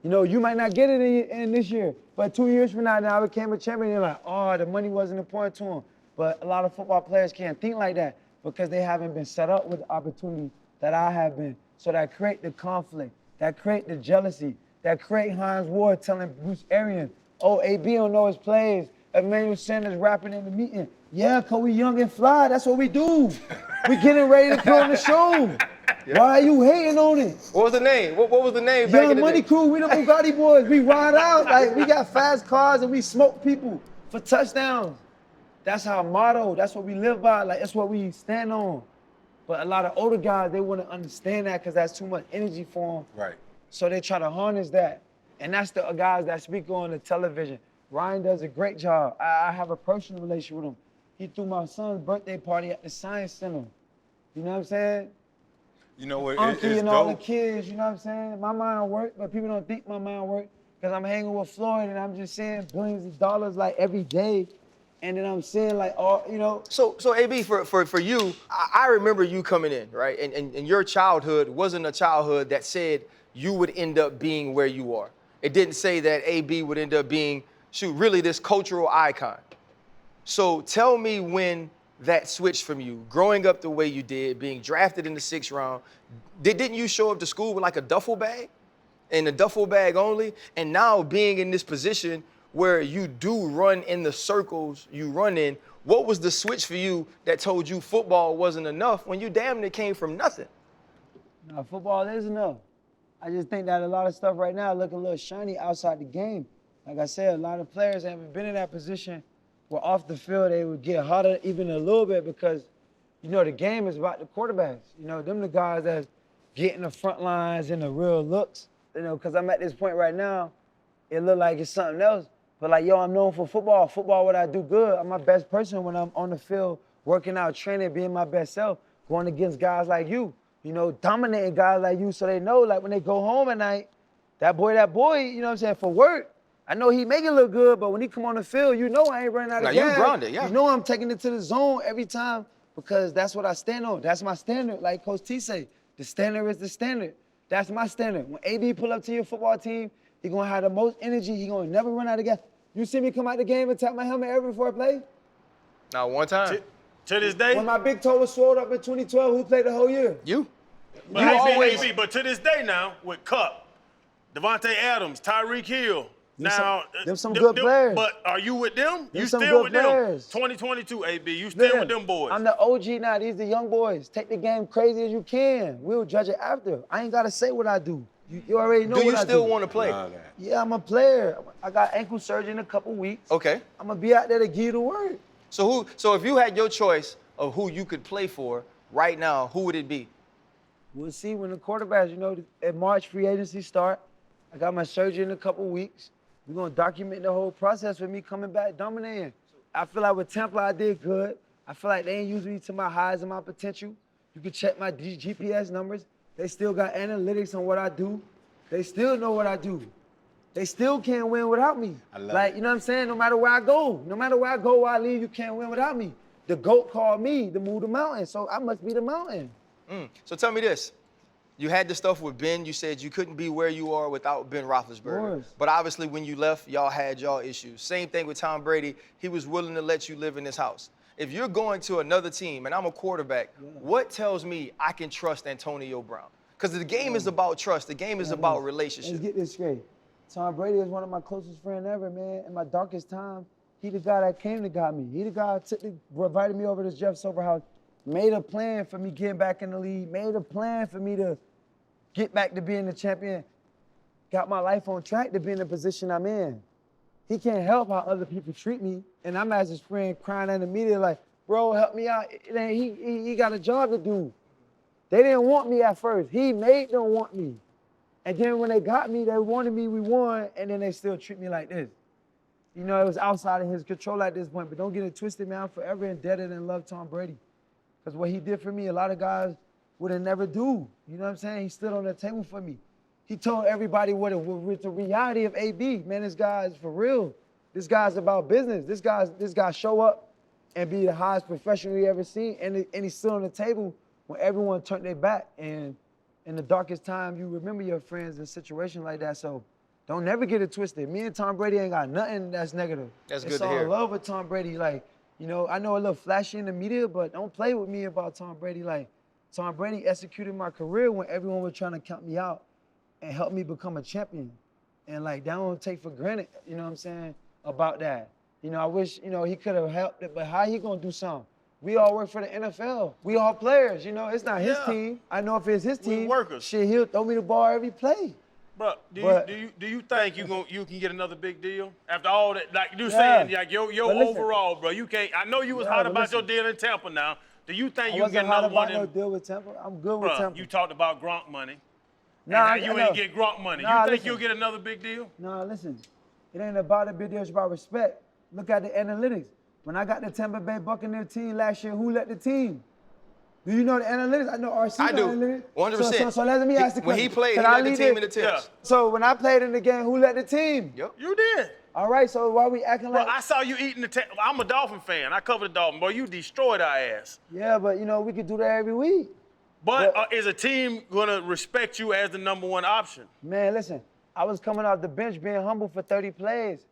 Speaker 1: You know, you might not get it in this year, but 2 years from now I became a champion, you're like, oh, the money wasn't important to him. But a lot of football players can't think like that because they haven't been set up with the opportunity that I have been. So that create the conflict, that create the jealousy, that create Hines Ward telling Bruce Arians, oh, AB don't know his plays. Emmanuel Sanders rapping in the meeting. Yeah, cause we young and fly, that's what we do. We getting ready to put on the show. Yep. Why are you hating on it?
Speaker 2: What was the name? What was the name back in
Speaker 1: Young
Speaker 2: the
Speaker 1: Money
Speaker 2: day?
Speaker 1: Crew, we the Bugatti boys. We ride out, like we got fast cars and we smoke people for touchdowns. That's our motto, that's what we live by, like that's what we stand on. But a lot of older guys, they wouldn't understand that because that's too much energy for them.
Speaker 4: Right.
Speaker 1: So they try to harness that. And that's the guys that speak on the television. Ryan does a great job. I have a personal relationship with him. He threw my son's birthday party at the Science Center. You know what I'm saying?
Speaker 4: You know what?
Speaker 1: Uncle
Speaker 4: It's
Speaker 1: and all the
Speaker 4: dope.
Speaker 1: kids, you know what I'm saying? My mind work, but people don't think my mind work because I'm hanging with Floyd and I'm just seeing billions of dollars like every day. And then I'm seeing like all, you know.
Speaker 2: So AB, for you, I remember you coming in, right? And your childhood wasn't a childhood that said you would end up being where you are. It didn't say that AB would end up being, really this cultural icon. So tell me when that switched from you, growing up the way you did, being drafted in the 6th round. Didn't you show up to school with like a duffel bag? And a duffel bag only? And now being in this position where you do run in the circles you run in, what was the switch for you that told you football wasn't enough when you damn near came from nothing?
Speaker 1: No, football is enough. I just think that a lot of stuff right now look a little shiny outside the game. Like I said, a lot of players haven't been in that position where off the field they would get hotter even a little bit because, you know, the game is about the quarterbacks. You know, them the guys that's getting the front lines and the real looks. You know, because I'm at this point right now, it look like it's something else. But like, yo, I'm known for football. Football, what I do good. I'm my best person when I'm on the field, working out, training, being my best self, going against guys like you. You know, dominating guys like you so they know, like, when they go home at night, that boy, you know what I'm saying, for work, I know he make it look good, but when he come on the field, you know I ain't running out of gas.
Speaker 2: Now, you grounded, yeah.
Speaker 1: You know I'm taking it to the zone every time because that's what I stand on. That's my standard, like Coach T say. The standard is the standard. That's my standard. When AB pull up to your football team, he gonna have the most energy. He gonna never run out of gas. You see me come out the game and tap my helmet ever before I play?
Speaker 2: Not one time.
Speaker 3: To this day?
Speaker 1: When my big toe was swelled up in 2012, who played the whole year?
Speaker 2: You.
Speaker 3: But
Speaker 2: You always.
Speaker 3: but to this day now, with Cup, Devontae Adams, Tyreek Hill,
Speaker 1: Them some good players.
Speaker 3: But are you with them? You
Speaker 1: some
Speaker 3: still
Speaker 1: good
Speaker 3: with
Speaker 1: players.
Speaker 3: them? 2022, AB. You still with them boys?
Speaker 1: I'm the OG now. These the young boys. Take the game crazy as you can. We'll judge it after. I ain't gotta say what I do. You already know
Speaker 2: Do
Speaker 1: what
Speaker 2: you
Speaker 1: I
Speaker 2: still
Speaker 1: do.
Speaker 2: want to play?
Speaker 1: Yeah, I'm a player. I got ankle surgery in a couple weeks.
Speaker 2: Okay.
Speaker 1: I'm gonna be out there to give you the word.
Speaker 2: So if you had your choice of who you could play for right now, who would it be?
Speaker 1: We'll see when the quarterbacks, at March free agency start. I got my surgery in a couple weeks. We're gonna document the whole process with me coming back dominating. I feel like with Tampa, I did good. I feel like they ain't used me to my highs and my potential. You can check my GPS numbers. They still got analytics on what I do. They still know what I do. They still can't win without me.
Speaker 4: I love it.
Speaker 1: You know what I'm saying? No matter where I go, where I leave, you can't win without me. The GOAT called me to move the mountain, so I must be the mountain.
Speaker 2: So tell me this. You had the stuff with Ben. You said you couldn't be where you are without Ben Roethlisberger. But obviously, when you left, y'all had y'all issues. Same thing with Tom Brady. He was willing to let you live in this house. If you're going to another team and I'm a quarterback, what tells me I can trust Antonio Brown? Because the game is about trust. The game is about relationship.
Speaker 1: Let's get this straight. Tom Brady is one of my closest friends ever, man. In my darkest time, he the guy that came to got me. He the guy that invited me over to Jeff Sober house, made a plan for me getting back in the league, made a plan for me to get back to being the champion, got my life on track to be in the position I'm in. He can't help how other people treat me, and I'm as his friend crying in the media like, bro, help me out. He got a job to do. They didn't want me at first. He made them want me. And then when they got me, they wanted me, we won, and then they still treat me like this. It was outside of his control at this point, but don't get it twisted, man. I'm forever indebted and love Tom Brady. Because what he did for me, a lot of guys would have never do. You know what I'm saying? He stood on the table for me. He told everybody what the reality of AB. Man, this guy is for real. This guy's about business. This guy show up and be the highest professional you ever seen, and he stood on the table when everyone turned their back. And in the darkest time, you remember your friends in situations like that. So don't never get it twisted. Me and Tom Brady ain't got nothing that's negative.
Speaker 2: That's good
Speaker 1: it's
Speaker 2: to
Speaker 1: all
Speaker 2: hear.
Speaker 1: love with Tom Brady. I know a little flashy in the media, but don't play with me about Tom Brady. Tom Brady executed my career when everyone was trying to count me out and help me become a champion. And that don't take for granted, you know what I'm saying, about that. I wish, he could have helped it, but how he gonna do something? We all work for the NFL. We all players, it's not his team. I know if it's his team,
Speaker 3: workers.
Speaker 1: Shit, he'll throw me the ball every play.
Speaker 3: Bro, do you think you can get another big deal after all that? Like you saying, your overall, bro. You can't. I know you was hot about your deal in Tampa. Now, do you think you can get another one?
Speaker 1: No deal with Tampa. I'm good with Tampa.
Speaker 3: You talked about Gronk money.
Speaker 1: Nah,
Speaker 3: you ain't get Gronk money. You think you'll get another big deal?
Speaker 1: Nah, listen. It ain't about a big deal. It's about respect. Look at the analytics. When I got the Tampa Bay Buccaneers team last year, who led the team? Do you know the analytics? I know RC.
Speaker 2: I do.
Speaker 1: Analytics.
Speaker 2: 100%.
Speaker 1: So let me ask the question.
Speaker 2: When he played, he led the team in attempts.
Speaker 3: Yeah.
Speaker 1: So when I played in the game, who led the team?
Speaker 2: Yep.
Speaker 3: You did.
Speaker 1: All right, so why we acting
Speaker 3: Bro,
Speaker 1: like...
Speaker 3: I saw you eating I'm a Dolphin fan. I cover the Dolphins. Boy, you destroyed our ass.
Speaker 1: Yeah, but, we could do that every week.
Speaker 3: But is a team going to respect you as the number one option?
Speaker 1: Man, listen, I was coming off the bench being humble for 30 plays.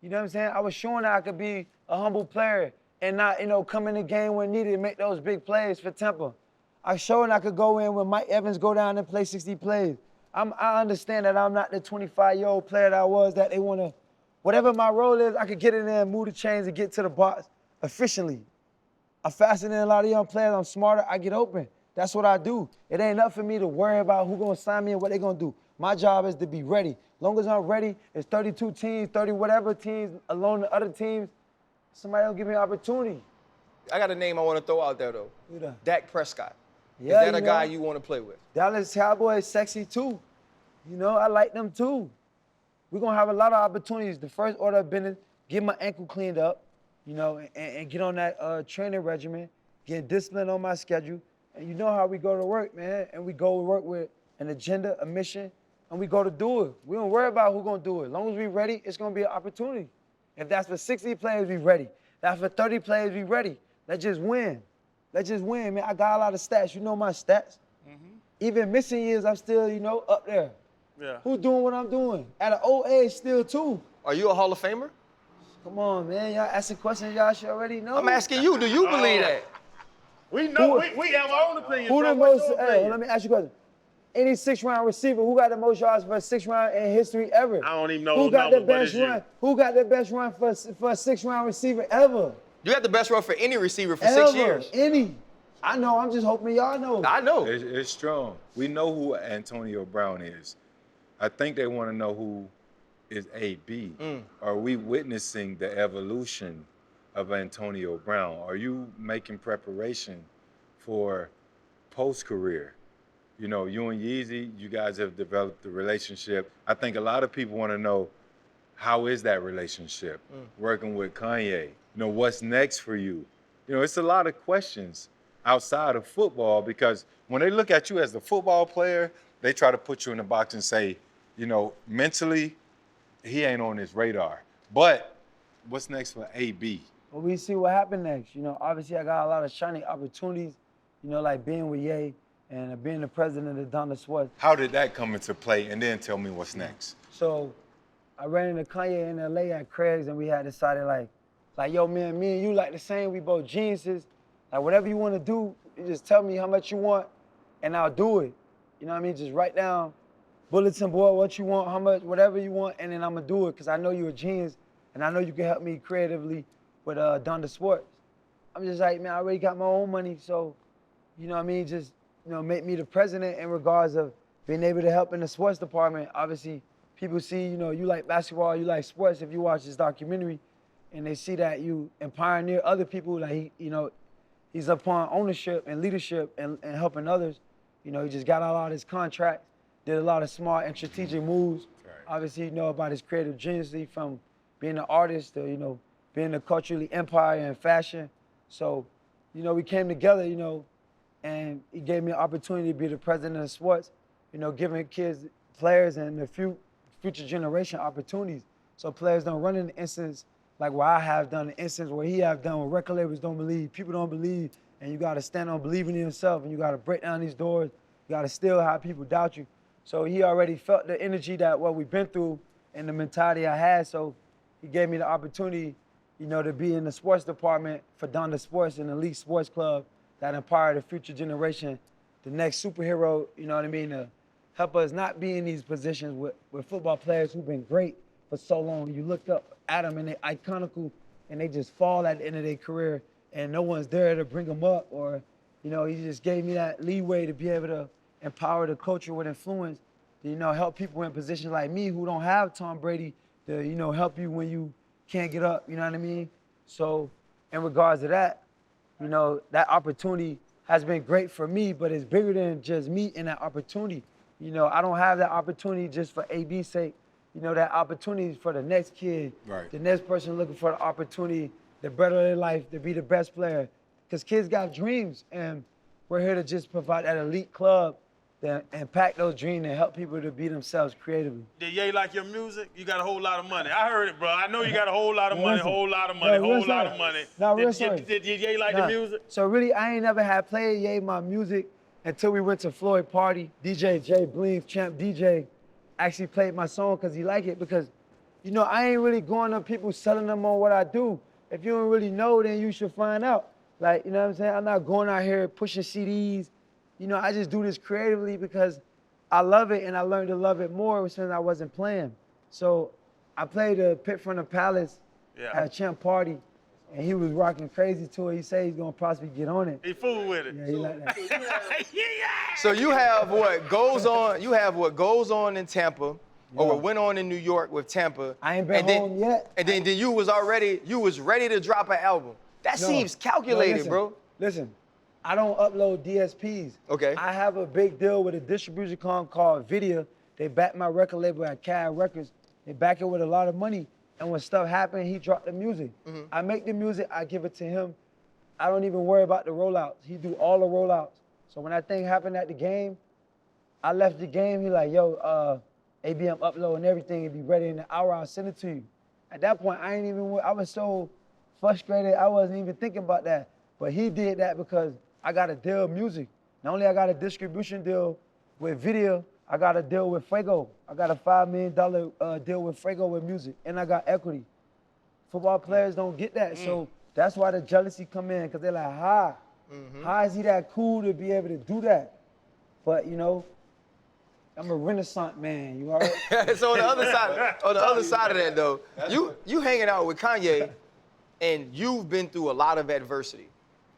Speaker 1: You know what I'm saying? I was showing that I could be a humble player and not, come in the game when needed and make those big plays for Tampa. I showed I could go in when Mike Evans go down and play 60 plays. I understand that I'm not the 25-year-old player that I was, that they want to, whatever my role is, I could get in there and move the chains and get to the box efficiently. I'm faster than a lot of young players. I'm smarter. I get open. That's what I do. It ain't enough for me to worry about who's going to sign me and what they're going to do. My job is to be ready. Long as I'm ready, it's 32 teams, 30 whatever teams, along the other teams, somebody will give me an opportunity.
Speaker 2: I got a name I want to throw out there, though.
Speaker 1: Who that?
Speaker 2: Dak Prescott.
Speaker 1: Yeah,
Speaker 2: Is that a guy you want to play with?
Speaker 1: Dallas Cowboys sexy too. I like them too. We're going to have a lot of opportunities. The first order of business, get my ankle cleaned up, and get on that training regimen, get disciplined on my schedule. And you know how we go to work, man. And we go to work with an agenda, a mission, and we go to do it. We don't worry about who's going to do it. As long as we're ready, it's going to be an opportunity. If that's for 60 players, we ready. That's for 30 players, we ready. Let's just win. Let's just win, man. I got a lot of stats. You know my stats. Even missing years, I'm still, up there.
Speaker 3: Yeah.
Speaker 1: Who's doing what I'm doing? At an old age, still too.
Speaker 2: Are you a Hall of Famer?
Speaker 1: Come on, man. Y'all asking questions y'all should already know.
Speaker 2: I'm asking you, do you believe that?
Speaker 3: We know, we have our own opinion.
Speaker 1: Who
Speaker 3: bro.
Speaker 1: the
Speaker 3: What's
Speaker 1: most,
Speaker 3: your
Speaker 1: hey,
Speaker 3: opinion?
Speaker 1: let me ask you a question. Any 6th-round receiver, who got the most yards for a 6th-round in history ever?
Speaker 3: I don't even know
Speaker 1: Who
Speaker 3: those
Speaker 1: got the
Speaker 3: numbers, but
Speaker 1: best
Speaker 3: it's you.
Speaker 1: run? Who got the best run for a 6th-round receiver ever?
Speaker 2: You got the best run for any receiver for
Speaker 1: Ever.
Speaker 2: 6 years.
Speaker 1: Any. I know, I'm just hoping y'all know.
Speaker 2: I know.
Speaker 4: It's strong. We know who Antonio Brown is. I think they want to know who is AB. Are we witnessing the evolution of Antonio Brown? Are you making preparation for post-career? You know, you and Yeezy, you guys have developed a relationship. I think a lot of people want to know, how is that relationship? Working with Kanye, you know, what's next for you? You know, it's a lot of questions outside of football, because when they look at you as the football player, they try to put you in the box and say, you know, mentally, he ain't on his radar. But what's next for AB?
Speaker 1: Well, we see what happened next. You know, obviously I got a lot of shiny opportunities, you know, like being with Ye and being the president of Donda Sports.
Speaker 4: How did that come into play? And then tell me what's next.
Speaker 1: So I ran into Kanye in LA at Craig's, and we had decided like, yo, man, me and you like the same, we both geniuses. Like whatever you want to do, you just tell me how much you want and I'll do it. You know what I mean? Just write down, bulletin board, what you want, how much, whatever you want, and then I'm gonna do it, because I know you're a genius and I know you can help me creatively with Donda Sports. I'm just like, man, I already got my own money, so, you know what I mean? Just, you know, make me the president in regards of being able to help in the sports department. Obviously, people see, you know, you like basketball, you like sports if you watch this documentary, and they see that you and pioneer other people, like, you know, he's upon ownership and leadership and helping others. You know, he just got out a lot of his contracts, did a lot of smart and strategic moves.
Speaker 4: Right.
Speaker 1: Obviously, you know about his creative genius from being an artist to, you know, being a culturally empire in fashion. So, you know, we came together, you know, and he gave me an opportunity to be the president of sports, you know, giving kids, players, and the future generation opportunities. So players don't run into instance like what I have done, the instance where he have done, where record labels don't believe, people don't believe, and you gotta stand on believing in yourself, and you gotta break down these doors, you gotta still have people doubt you. So he already felt the energy that what we've been through and the mentality I had, so he gave me the opportunity, you know, to be in the sports department for Donda Sports, an elite sports club that empower the future generation, the next superhero, you know what I mean, to help us not be in these positions with football players who've been great for so long. You look up at them and they're iconical and they just fall at the end of their career and no one's there to bring them up, or, you know, he just gave me that leeway to be able to empower the culture with influence, to, you know, help people in positions like me who don't have Tom Brady to, you know, help you when you can't get up, you know what I mean? So in regards to that, you know, that opportunity has been great for me, but it's bigger than just me in that opportunity. You know, I don't have that opportunity just for AB's sake. You know, that opportunity is for the next kid,
Speaker 4: Right.
Speaker 1: the next person looking for the opportunity to better their life, to be the best player. Because kids got dreams, and we're here to just provide that elite club that impact those dreams and help people to be themselves creatively.
Speaker 3: Did Ye like your music? You got a whole lot of money. I heard it, bro. I know you got a whole lot of money,
Speaker 1: Listen,
Speaker 3: whole lot of money,
Speaker 1: no,
Speaker 3: whole
Speaker 1: real
Speaker 3: lot
Speaker 1: sorry.
Speaker 3: of money.
Speaker 1: No, real sorry.
Speaker 3: Did Ye like
Speaker 1: Nah.
Speaker 3: the music?
Speaker 1: So really, I ain't never had played Ye my music until we went to Floyd party. DJ Jay Bling, champ DJ, actually played my song because he liked it, because, you know, I ain't really going to people selling them on what I do. If you don't really know, then you should find out. Like, you know what I'm saying? I'm not going out here pushing CDs. You know, I just do this creatively because I love it, and I learned to love it more since I wasn't playing. So I played the Pit from the Palace at a champ party, and he was rocking crazy to it. He said he's gonna possibly get on it.
Speaker 3: He fool with it.
Speaker 1: Yeah, he like that.
Speaker 2: So you have what goes on. You have what goes on in Tampa, or what went on in New York with Tampa.
Speaker 1: I ain't been home yet.
Speaker 2: And then you was ready to drop an album. That seems calculated,
Speaker 1: listen,
Speaker 2: bro.
Speaker 1: Listen, I don't upload DSPs.
Speaker 2: Okay.
Speaker 1: I have a big deal with a distribution company called Video. They back my record label at CAD Records. They back it with a lot of money. And when stuff happened, he dropped the music. I make the music, I give it to him. I don't even worry about the rollouts. He do all the rollouts. So when that thing happened at the game, I left the game. He like, yo, ABM uploading everything. It'll be ready in an hour. I'll send it to you. At that point, I was so frustrated. I wasn't even thinking about that. But he did that because I got a deal with music. Not only I got a distribution deal with Video, I got a deal with Fuego. I got a $5 million deal with Fuego with music, and I got equity. Football players don't get that, so that's why the jealousy come in, because they're like, How is he that cool to be able to do that? But, you know, I'm a Renaissance man, you heard?
Speaker 2: So on the other side of that though, you hanging out with Kanye, and you've been through a lot of adversity.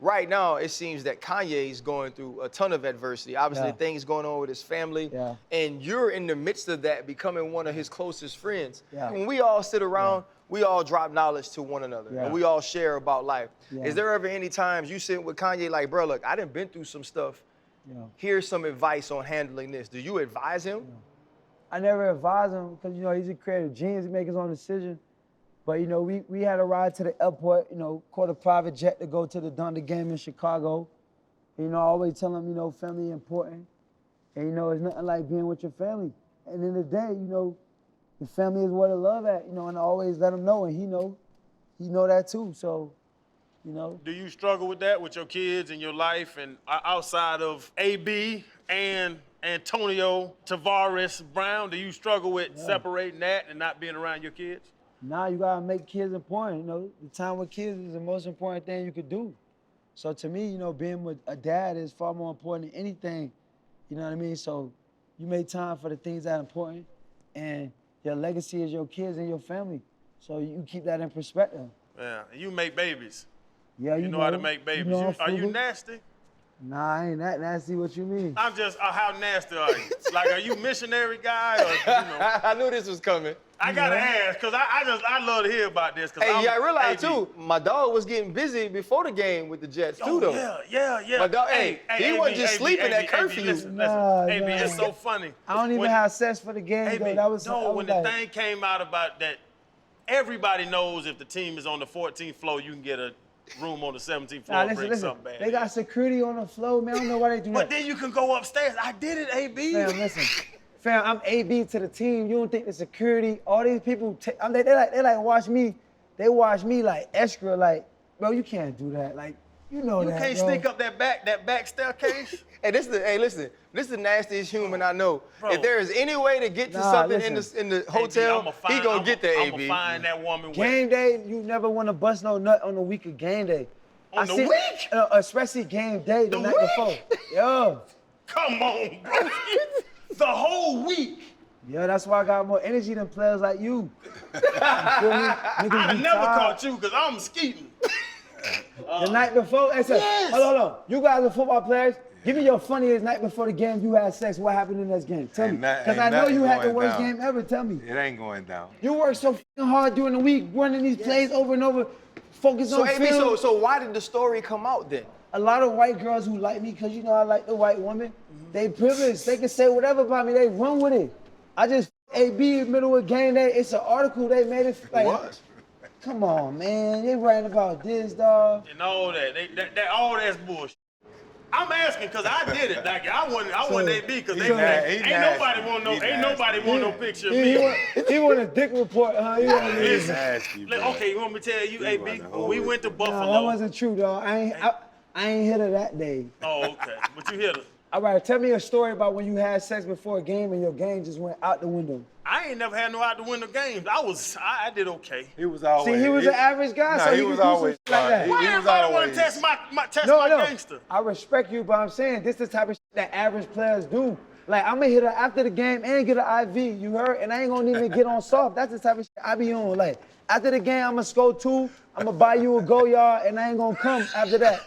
Speaker 2: Right now, it seems that Kanye's going through a ton of adversity. Obviously, things going on with his family, and you're in the midst of that, becoming one of his closest friends. When we all sit around, we all drop knowledge to one another, and we all share about life. Is there ever any times you sit with Kanye like, bro, look, I done been through some stuff. Here's some advice on handling this. Do you advise him?
Speaker 1: I never advise him because, you know, he's a creative genius. He makes his own decision. But, you know, we had a ride to the airport, you know, caught a private jet to go to the Donda game in Chicago. And, you know, I always tell him, you know, family important. And, you know, it's nothing like being with your family. And in the day, you know, the family is where to love at, you know, and I always let him know, and he know that too, so, you know.
Speaker 3: Do you struggle with that with your kids and your life, and outside of AB and Antonio Tavares Brown, do you struggle with separating that and not being around your kids?
Speaker 1: Nah, you gotta make kids important, you know. The time with kids is the most important thing you could do. So to me, you know, being with a dad is far more important than anything, you know what I mean? So you make time for the things that are important, and your legacy is your kids and your family. So you keep that in perspective.
Speaker 3: Yeah, you make babies.
Speaker 1: Yeah,
Speaker 3: you know how to make babies.
Speaker 1: You know,
Speaker 3: are you nasty?
Speaker 1: Nah, I ain't that nasty. What you mean?
Speaker 3: I'm just, how nasty are you? Like, are you missionary guy or, you know?
Speaker 2: I knew this was coming.
Speaker 3: I gotta ask, because I love to hear about this.
Speaker 2: Hey, I realized too, my dog was getting busy before the game with the Jets too, though.
Speaker 3: Yeah.
Speaker 2: My dog, he wasn't just sleeping at curfew.
Speaker 3: Listen, AB, it's so funny.
Speaker 1: I don't even have sex for the game, though. That was
Speaker 3: when the thing came out about that, everybody knows if the team is on the 14th floor, you can get a room on the 17th floor and bring something bad.
Speaker 1: They got security on the floor, man. I don't know why they do that.
Speaker 3: But then you can go upstairs. I did it, AB.
Speaker 1: Fam, listen. Fam, I'm AB to the team. You don't think the security, all these people, they like watch me. They watch me like extra, like, bro, you can't do that. Like, you know that,
Speaker 3: You can't sneak up that back staircase.
Speaker 2: Hey, listen, this is the nastiest human I know.
Speaker 3: Bro.
Speaker 2: If there is any way to get to something in the hotel, he gonna get there, AB.
Speaker 3: I'm gonna find that woman.
Speaker 1: Game day, you never want to bust no nut on the week of game day.
Speaker 3: On the week?
Speaker 1: Especially game day, the night before. Yo.
Speaker 3: Come on, bro. The whole week.
Speaker 1: Yeah, that's why I got more energy than players like you.
Speaker 3: I never caught you because I'm skeeting.
Speaker 1: The night before, hold on. You guys are football players. Give me your funniest night before the game you had sex. What happened in that game? Tell me. Because I know you had the worst game ever. Tell me.
Speaker 4: It ain't going down.
Speaker 1: You work so hard during the week, running these plays over and over, focus on film.
Speaker 2: So why did the story come out then?
Speaker 1: A lot of white girls who like me, because you know I like the white woman, they privileged. They can say whatever about me. They run with it. I just AB in the middle of game day. It's an article they made it. Like,
Speaker 2: What?
Speaker 1: Come on, man. They writing about this, dog.
Speaker 3: And all that. All that's bullshit. I'm asking because I did it. Like I wasn't AB because ain't nobody want no picture of me.
Speaker 1: He want a dick report, huh?
Speaker 3: He's
Speaker 4: nasty, bro.
Speaker 3: Okay, you want me to tell you, AB? When we went to Buffalo.
Speaker 1: Nah, that wasn't true, dog. I ain't hit her that day.
Speaker 3: Oh, okay. But you hit her.
Speaker 1: All right, tell me a story about when you had sex before a game and your game just went out the window.
Speaker 3: I ain't never had no out the window games. I did okay.
Speaker 4: He was always.
Speaker 1: See, he was an average guy, so he was always like that.
Speaker 3: Why everybody want to test my gangster?
Speaker 1: I respect you, but I'm saying this is the type of shit that average players do. Like, I'm gonna hit her after the game and get an IV, you heard? And I ain't gonna even get on soft. That's the type of shit I be on. Like, after the game, I'm gonna score 2, I'm gonna buy you a go yard, and I ain't gonna come after that.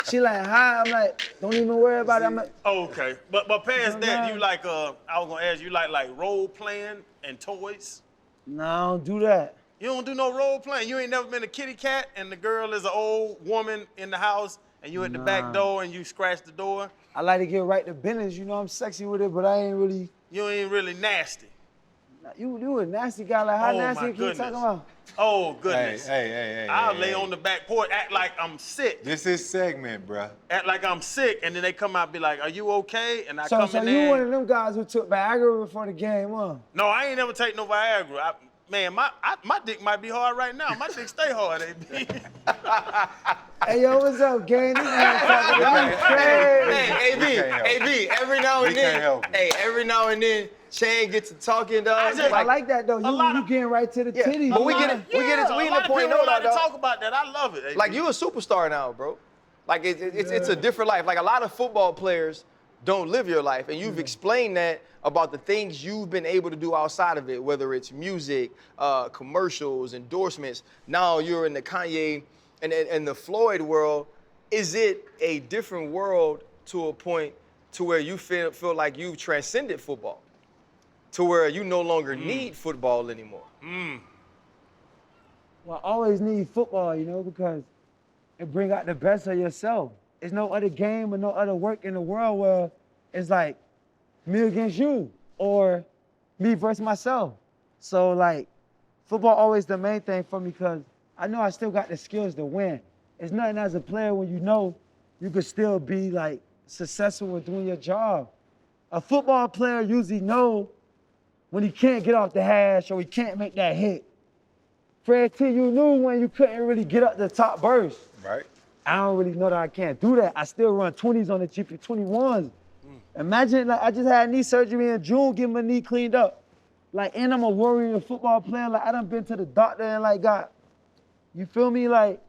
Speaker 1: She like, hi, I'm like, don't even worry about it.
Speaker 3: Okay, but past that, you like, I was gonna ask you like role playing and toys?
Speaker 1: No, I don't do that.
Speaker 3: You don't do no role playing? You ain't never been a kitty cat and the girl is an old woman in the house and you at the back door and you scratch the door?
Speaker 1: I like to get right to business, you know, I'm sexy with it, but I ain't really.
Speaker 3: You ain't really nasty.
Speaker 1: You a nasty guy, like how nasty you keep talking about?
Speaker 3: Oh, goodness.
Speaker 4: Hey.
Speaker 3: I'll lay on the back porch, act like I'm sick.
Speaker 4: This is segment, bruh.
Speaker 3: Act like I'm sick, and then they come out and be like, are you okay? And I come in there.
Speaker 1: So you one of them guys who took Viagra before the game, huh?
Speaker 3: No, I ain't never take no Viagra. Man, my dick might be hard right now. My dick stay hard, AB.
Speaker 1: Hey, yo, what's up, gang? This man talking to me crazy.
Speaker 2: Hey, AB, every now and then, Shane gets to talking, dog.
Speaker 1: I like that, though. You getting right to the titties.
Speaker 2: But we get it. We in the point,
Speaker 3: no,
Speaker 2: dog.
Speaker 3: to talk about that. I love it, AB.
Speaker 2: Like, you a superstar now, bro. Like it's a different life. Like a lot of football players don't live your life, and you've explained that about the things you've been able to do outside of it, whether it's music, commercials, endorsements. Now you're in the Kanye and the Floyd world. Is it a different world to a point to where you feel like you've transcended football, to where you no longer need football anymore?
Speaker 1: Well, I always need football, you know, because it bring out the best of yourself. There's no other game or no other work in the world where it's like me against you or me versus myself. So like, football always the main thing for me because I know I still got the skills to win. It's nothing as a player when you know you could still be like successful with doing your job. A football player usually know when he can't get off the hash or he can't make that hit. Fred T, you knew when you couldn't really get up the top burst.
Speaker 4: Right.
Speaker 1: I don't really know that I can't do that. I still run 20s on the GP21s. Imagine, like, I just had knee surgery in June, getting my knee cleaned up. Like, and I'm a warrior football player. Like, I done been to the doctor and, like, you feel me? Like,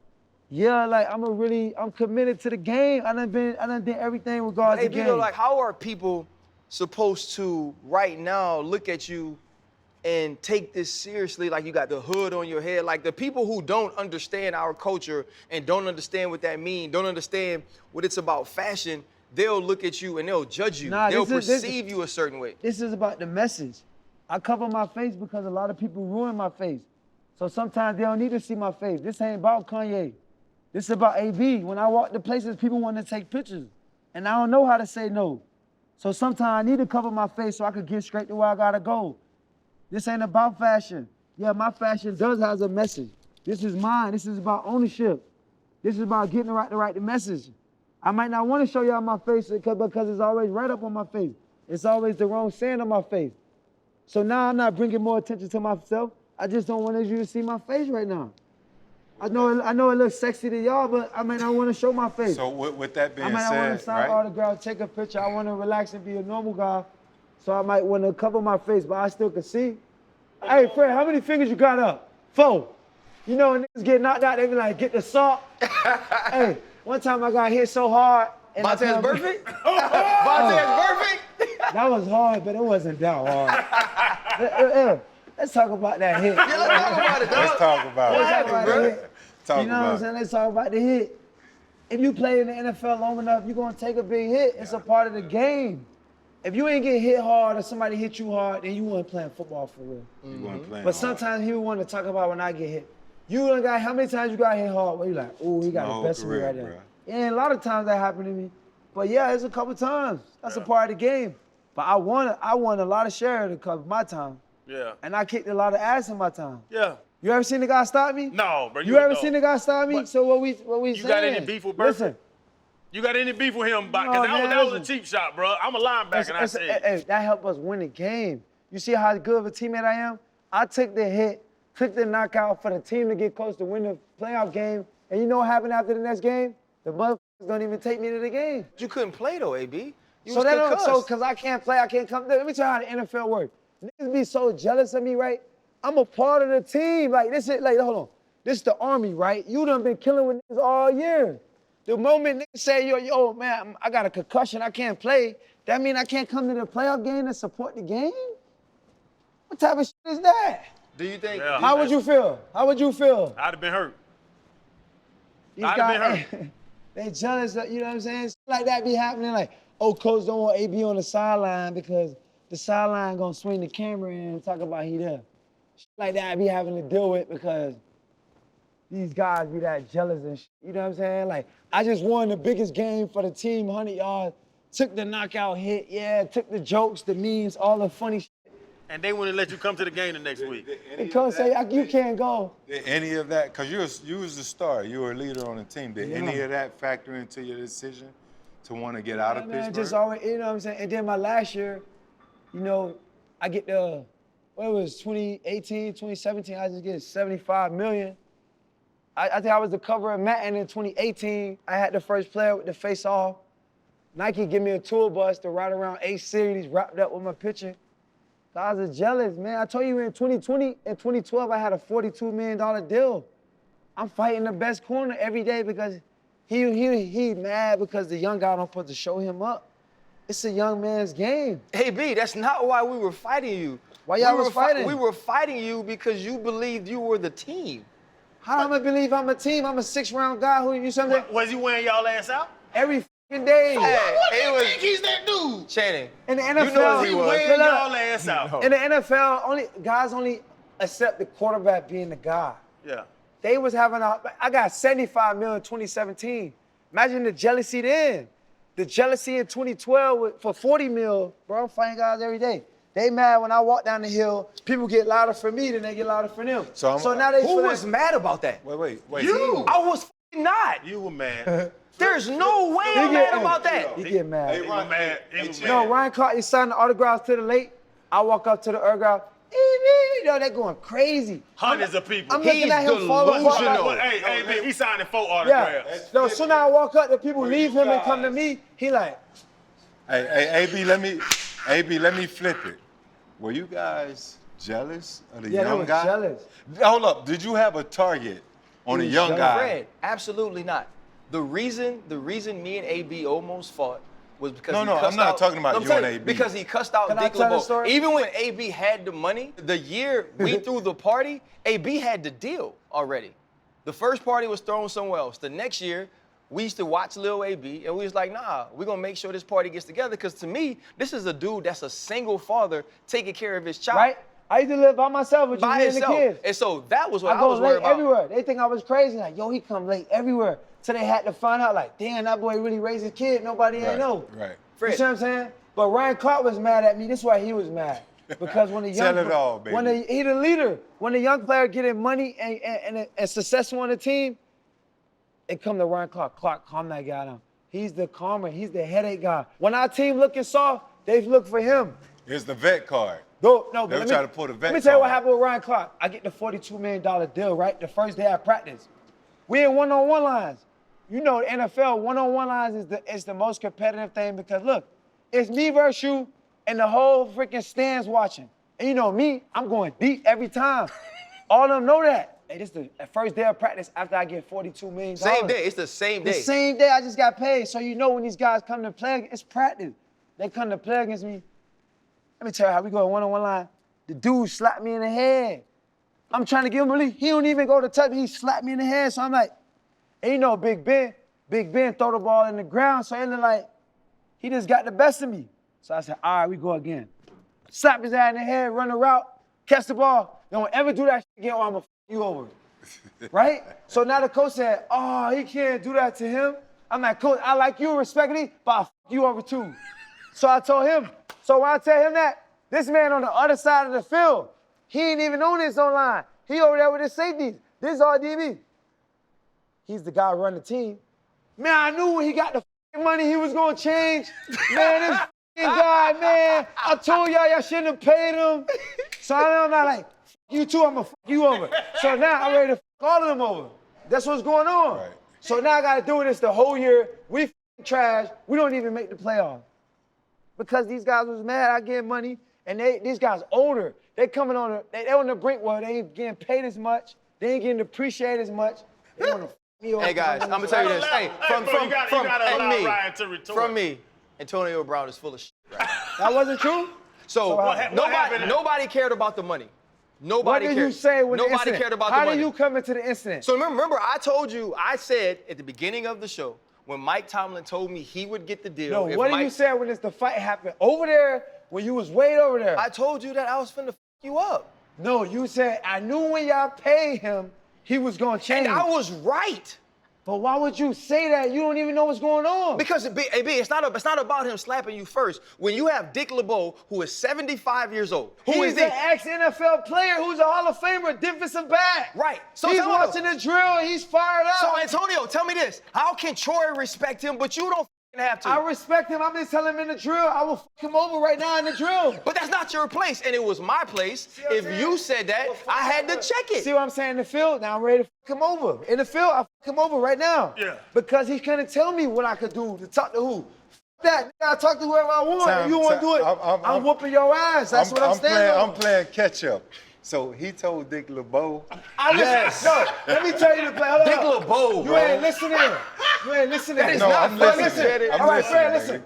Speaker 1: yeah, like, I'm committed to the game. I done did everything regards to the game.
Speaker 2: Hey, like, how are people supposed to, right now, look at you and take this seriously, like you got the hood on your head? Like the people who don't understand our culture and don't understand what that means, don't understand what it's about fashion, they'll look at you and they'll judge you. They'll perceive you a certain way.
Speaker 1: This is about the message. I cover my face because a lot of people ruin my face. So sometimes they don't need to see my face. This ain't about Kanye. This is about AB. When I walk to places, people want to take pictures. And I don't know how to say no. So sometimes I need to cover my face so I could get straight to where I gotta go. This ain't about fashion. Yeah, my fashion does have a message. This is mine. This is about ownership. This is about getting the right message. I might not want to show y'all my face because it's always right up on my face. It's always the wrong saying on my face. So now I'm not bringing more attention to myself. I just don't want you to see my face right now. I know it looks sexy to y'all, but I might not want to show my face.
Speaker 4: So with that being said,
Speaker 1: I might not want to sign autograph, take a picture. I want to relax and be a normal guy. So I might want to cover my face, but I still can see. Hey, Fred, how many fingers you got up? 4. You know, when niggas get knocked out, they be like, get the salt. Hey, one time I got hit so hard.
Speaker 2: Vontae's perfect? Vontae's perfect?
Speaker 1: That was hard, but it wasn't that hard. Let's talk about that hit.
Speaker 2: Yeah, let's talk about it, dog.
Speaker 4: Let's talk about it.
Speaker 1: You know what I'm saying? Let's talk about the hit. If you play in the NFL long enough, you're going to take a big hit. It's a part of the game. If you ain't get hit hard or somebody hit you hard, then you weren't playing football for real.
Speaker 4: You weren't playing
Speaker 1: But sometimes people want to talk about when I get hit. You done got, how many times you got hit hard where you like, ooh, he got the best of me right there. Yeah, a lot of times that happened to me. But yeah, it's a couple times. That's a part of the game. But I won a lot of share to cover my time.
Speaker 3: Yeah.
Speaker 1: And I kicked a lot of ass in my time.
Speaker 3: Yeah.
Speaker 1: You ever seen the guy stop me?
Speaker 3: No, bro.
Speaker 1: You ever seen the guy stop me?
Speaker 3: But
Speaker 1: so what we saying?
Speaker 3: You got any beef with Burford?
Speaker 1: Listen.
Speaker 3: You got any beef with him? Because
Speaker 1: No,
Speaker 3: that was a cheap shot, bro. I'm a linebacker, and I said.
Speaker 1: Hey, that helped us win the game. You see how good of a teammate I am? I took the hit, took the knockout for the team to get close to win the playoff game. And you know what happened after the next game? The motherfuckers don't even take me to the game.
Speaker 2: You couldn't play though, AB.
Speaker 1: Because I can't play, I can't come. Let me tell you how the NFL works. Niggas be so jealous of me, right? I'm a part of the team. Like, this is, like, hold on. This is the Army, right? You done been killing with niggas all year. The moment niggas say, yo, man, I got a concussion, I can't play, that mean I can't come to the playoff game and support the game? What type of shit is that?
Speaker 2: Do you think?
Speaker 3: Yeah.
Speaker 1: How would you feel? How would you feel?
Speaker 3: I'd have been hurt.
Speaker 1: These
Speaker 3: I'd have been hurt.
Speaker 1: They jealous, you know what I'm saying? Shit like that be happening, like, oh, coach don't want AB on the sideline because the sideline gonna swing the camera in and talk about he there. Shit like that I be having to deal with because these guys be that jealous and shit, you know what I'm saying? Like, I just won the biggest game for the team, 100 yards, took the knockout hit, yeah, took the jokes, the memes, all the funny shit.
Speaker 3: And they wouldn't let you come to the game the next week.
Speaker 1: The coach say, you can't go.
Speaker 4: Did any of that, because you was the star, you were a leader on the team, did any of that factor into your decision to want to get out of Pittsburgh?
Speaker 1: Just always, you know what I'm saying? And then my last year, you know, I get the, what it was, 2018, 2017, I just get $75 million. I think I was the cover of Madden in 2018. I had the first player with the face off. Nike give me a tour bus to ride around 8 cities wrapped up with my picture. Guys are jealous, man. I told you in 2020 and 2012, I had a $42 million deal. I'm fighting the best corner every day because He mad because the young guy don't supposed to show him up. It's a young man's game.
Speaker 2: Hey, B, that's not why we were fighting you.
Speaker 1: Why y'all was fighting?
Speaker 2: We were fighting you because you believed you were the team.
Speaker 1: How am I believe I'm a team? I'm a 6-round guy who you something.
Speaker 3: Was he wearing y'all ass out?
Speaker 1: Every fucking day.
Speaker 2: Hey, it was
Speaker 3: He's that dude.
Speaker 2: Channing.
Speaker 1: In the NFL,
Speaker 2: You know he was.
Speaker 3: Wearing y'all ass out.
Speaker 1: In the NFL, guys only accept the quarterback being the guy.
Speaker 3: Yeah.
Speaker 1: They was having I got $75 million in 2017. Imagine the jealousy then. The jealousy in 2012 for $40 million, bro. I'm fighting guys every day. They mad when I walk down the hill. People get louder for me than they get louder for them. So now they
Speaker 2: Who was mad about that?
Speaker 4: Wait.
Speaker 3: You.
Speaker 2: I was not.
Speaker 3: You were mad.
Speaker 2: There's no way I'm mad about that.
Speaker 1: He get mad.
Speaker 3: He was mad. He was
Speaker 1: No,
Speaker 3: mad.
Speaker 1: Ryan Clark, he signed the autographs to the lake. I walk up to the autograph. You know, they're going crazy.
Speaker 3: Hundreds of people.
Speaker 1: I'm looking at him fall apart.
Speaker 2: delusional.
Speaker 3: Hey, man, he signed 4
Speaker 1: Yeah.
Speaker 3: autographs.
Speaker 1: No, soon as I walk up, the people leave him and come to me. He like,
Speaker 4: Hey, AB, let me flip it. Were you guys jealous of the
Speaker 1: yeah, they
Speaker 4: young
Speaker 1: was
Speaker 4: guy?
Speaker 1: jealous.
Speaker 4: Hold up. Did you have a target on a
Speaker 1: was
Speaker 4: young
Speaker 1: jealous.
Speaker 4: guy?
Speaker 2: Fred, absolutely not. The reason me and AB almost fought was because
Speaker 4: No,
Speaker 2: he
Speaker 4: no,
Speaker 2: cussed
Speaker 4: I'm not
Speaker 2: out,
Speaker 4: talking about
Speaker 2: I'm
Speaker 4: you
Speaker 2: telling
Speaker 4: and AB.
Speaker 2: Because he cussed out
Speaker 1: Can I
Speaker 2: Dick
Speaker 1: tell the
Speaker 2: LeBeau.
Speaker 1: story?
Speaker 2: Even when AB had the money, the year we threw the party, AB had the deal already. The first party was thrown somewhere else. The next year, we used to watch Lil AB, and we was like, nah, we're gonna make sure this party gets together, because to me, this is a dude that's a single father taking care of his child.
Speaker 1: Right? I used to live by myself with
Speaker 2: By
Speaker 1: me and the
Speaker 2: himself.
Speaker 1: kids.
Speaker 2: And so that was what
Speaker 1: I
Speaker 2: I
Speaker 1: go
Speaker 2: was worried
Speaker 1: late
Speaker 2: about.
Speaker 1: everywhere. They think I was crazy. Like, yo, he come late everywhere. So they had to find out, like, damn, that boy really raised his kid. Nobody ain't know.
Speaker 4: Right.
Speaker 1: You
Speaker 2: Fred.
Speaker 1: see what I'm saying? But Ryan Clark was mad at me. This is why he was mad. Because when the young
Speaker 4: Tell it all, baby.
Speaker 1: when he the leader, when the young player getting money and successful on the team, it come to Ryan Clark. Clark, calm that guy down. He's the calmer. He's the headache guy. When our team looking soft, they look for him.
Speaker 4: Here's the vet card.
Speaker 1: No,
Speaker 4: They
Speaker 1: but
Speaker 4: were trying to pull the vet
Speaker 1: let me tell you what
Speaker 4: card.
Speaker 1: happened with Ryan Clark. I get the $42 million deal, right? The first day I practice. We in one-on-one lines. You know, the NFL, one-on-one lines is the most competitive thing because, look, it's me versus you and the whole freaking stands watching. And you know me, I'm going deep every time. All of them know that. Hey, this is the first day of practice after I get $42 million.
Speaker 2: Same day. It's the same day.
Speaker 1: The same day I just got paid. So you know when these guys come to play, it's practice. They come to play against me. Let me tell you how we go one-on-one line. The dude slapped me in the head. I'm trying to give him relief. He don't even go to touch me. He slapped me in the head. So I'm like, and you know Big Ben throw the ball in the ground. So it looked like he just got the best of me. So I said, all right, we go again. Slap his ass in the head, run the route, catch the ball. Don't ever do that shit again or I'm going to f you over. Right? So now the coach said, oh, he can't do that to him. I'm like, coach, I like you respectfully, but I'll f you over too. So I told him, so when I tell him that, this man on the other side of the field, he ain't even on his own line. He over there with his safeties. This is RDB. He's the guy running the team. Man, I knew when he got the money he was gonna change. Man, this guy, man, I told y'all shouldn't have paid him. So I'm not like, you too, I'm gonna f you over. So now I'm ready to f all of them over. That's what's going on.
Speaker 4: Right.
Speaker 1: So now I gotta do this the whole year. We trash. We don't even make the playoffs. Because these guys was mad, I get money, and these guys older. They coming on they on the brink where they ain't getting paid as much. They ain't getting appreciated as much. They wanna f me over.
Speaker 2: Hey guys, I'm gonna tell you this. Hey, from me, Antonio Brown is full of shit right now.
Speaker 1: That wasn't true?
Speaker 2: So
Speaker 1: what
Speaker 3: happened?
Speaker 2: nobody cared about the money. Nobody
Speaker 1: What did
Speaker 2: cared.
Speaker 1: you say when the
Speaker 2: Nobody
Speaker 1: incident?
Speaker 2: cared about
Speaker 1: How
Speaker 2: the money.
Speaker 1: did you come into the incident?
Speaker 2: So remember, I told you, I said at the beginning of the show, when Mike Tomlin told me he would get the deal.
Speaker 1: No,
Speaker 2: if
Speaker 1: what did
Speaker 2: Mike,
Speaker 1: you say when the fight happened? Over there, when you was way over there.
Speaker 2: I told you that I was finna f you up.
Speaker 1: No, you said, I knew when y'all paid him, he was gonna change.
Speaker 2: And I was right.
Speaker 1: But why would you say that? You don't even know what's going on.
Speaker 2: Because, AB, it's not about him slapping you first. When you have Dick LeBeau, who is 75 years old, who
Speaker 1: He's
Speaker 2: is
Speaker 1: an ex-NFL player who's a Hall of Famer, defensive back.
Speaker 2: Right. So
Speaker 1: he's
Speaker 2: tell him.
Speaker 1: watching the drill and he's fired up.
Speaker 2: So Antonio, tell me this. How can Troy respect him, but you don't f***ing have to?
Speaker 1: I respect him. I'm just telling him in the drill. I will f him over right now in the drill.
Speaker 2: But that's not your place, and it was my place.
Speaker 1: what I'm
Speaker 2: If
Speaker 1: saying?
Speaker 2: you said that, I had to check it.
Speaker 1: See what I'm saying? In the field, now I'm ready to f him over. In the field, I f him over right now.
Speaker 3: Yeah.
Speaker 1: Because he couldn't tell me what I could do to talk to who. F that, I talk to whoever I want. If you want to do it, I'm whooping your ass. That's what I'm standing on.
Speaker 4: I'm playing catch up. So he told Dick LeBeau.
Speaker 1: No, let me tell you the play. Hold
Speaker 2: Dick
Speaker 1: on.
Speaker 2: LeBeau,
Speaker 1: You
Speaker 2: bro.
Speaker 1: ain't listening. You ain't listening.
Speaker 2: That is
Speaker 4: No,
Speaker 2: not
Speaker 4: I'm
Speaker 2: funny.
Speaker 4: listening. I'm
Speaker 1: All right,
Speaker 4: listening,
Speaker 1: Fred,
Speaker 4: baby.
Speaker 1: listen.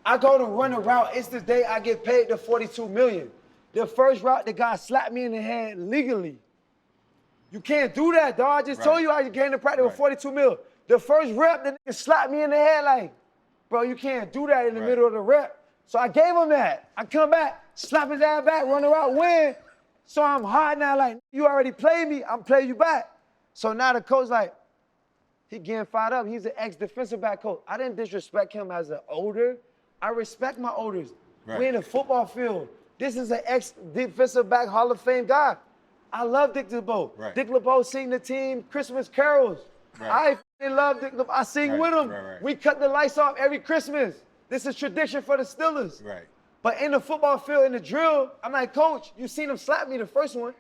Speaker 1: I go to run a route. It's the day I get paid the $42 million. The first route, the guy slapped me in the head legally. You can't do that, dog. I just told you how you came to practice with $42 million. The first rep, the nigga slapped me in the head like, bro, you can't do that in the middle of the rep. So I gave him that. I come back, slap his ass back, run around, win. So I'm hot now, like, you already played me, I'm playing you back. So now the coach like, he getting fired up. He's an ex-defensive back coach. I didn't disrespect him as an older. I respect my olders.
Speaker 4: Right.
Speaker 1: We in the football field. This is an ex-defensive back Hall of Fame guy. I love Dick Lebeau.
Speaker 4: Right.
Speaker 1: Dick Lebeau sing the team Christmas carols.
Speaker 4: Right.
Speaker 1: I love Dick Lebeau. I sing with him.
Speaker 4: Right.
Speaker 1: We cut the lights off every Christmas. This is tradition for the Steelers.
Speaker 4: Right.
Speaker 1: But in the football field, in the drill, I'm like, Coach, you seen him slap me the first one.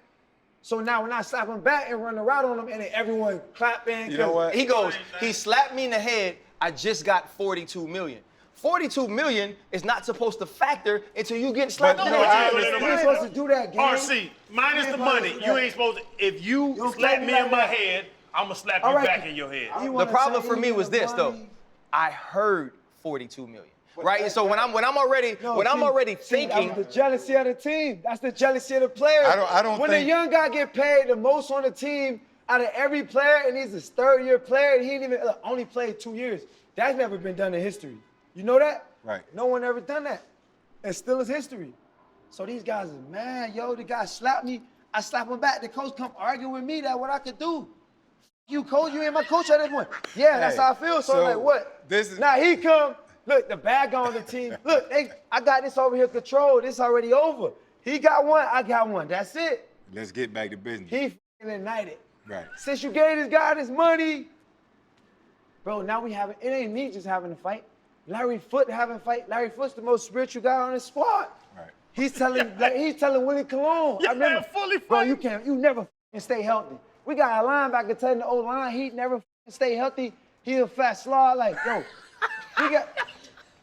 Speaker 1: So now when I slap him back and run the route on him, and then everyone clapping.
Speaker 4: You know what?
Speaker 2: He goes, he slapped me in the head. I just got $42 million. $42 million is not supposed to factor until you get slapped
Speaker 4: But
Speaker 2: in the
Speaker 4: no,
Speaker 2: head.
Speaker 1: You ain't supposed to do that, gang.
Speaker 3: RC, minus the money, you ain't supposed to. If you
Speaker 1: Don't
Speaker 3: slap
Speaker 1: slap
Speaker 3: me
Speaker 1: me
Speaker 3: in
Speaker 1: like
Speaker 3: my
Speaker 1: that.
Speaker 3: head, I'ma slap
Speaker 1: All
Speaker 3: you
Speaker 1: right.
Speaker 3: back in your head.
Speaker 1: You
Speaker 2: The
Speaker 1: wanna
Speaker 2: problem
Speaker 1: say
Speaker 2: for me
Speaker 1: you
Speaker 2: was
Speaker 1: the
Speaker 2: this though.
Speaker 1: money?
Speaker 2: I heard $42 million. Right? And so when I'm already
Speaker 1: See,
Speaker 2: thinking,
Speaker 1: that's the jealousy of the team. That's the jealousy of the players.
Speaker 4: I don't
Speaker 1: when
Speaker 4: think-
Speaker 1: the young guy get paid the most on the team out of every player, and he's his third-year player, and he ain't even only played 2 years. That's never been done in history. You know that?
Speaker 4: Right.
Speaker 1: No one ever done that. And still is history. So these guys is mad, yo. The guy slapped me. I slap him back. The coach come argue with me that what I could do. You coach, you ain't my coach at this point. Yeah, that's
Speaker 4: Hey,
Speaker 1: how I feel. So,
Speaker 4: so
Speaker 1: I'm like, what?
Speaker 4: this is-
Speaker 1: Now he come, look, the bad guy on the team. Look, I got this over here controlled. This already over. He got one, I got one. That's it.
Speaker 4: Let's get back to business.
Speaker 1: He f***ing ignited.
Speaker 4: Right.
Speaker 1: Since you gave this guy this money, bro, now we having, it ain't me just having a fight. Larry Foote having a fight. Larry Foote's the most spiritual guy on the squad.
Speaker 4: Right.
Speaker 1: He's telling Willie Colon. I remember,
Speaker 3: fully
Speaker 1: bro,
Speaker 3: fight.
Speaker 1: you never f***ing stay healthy. We got a linebacker telling the old line he never f***ing stay healthy. He a fat slob. Like, yo, we got.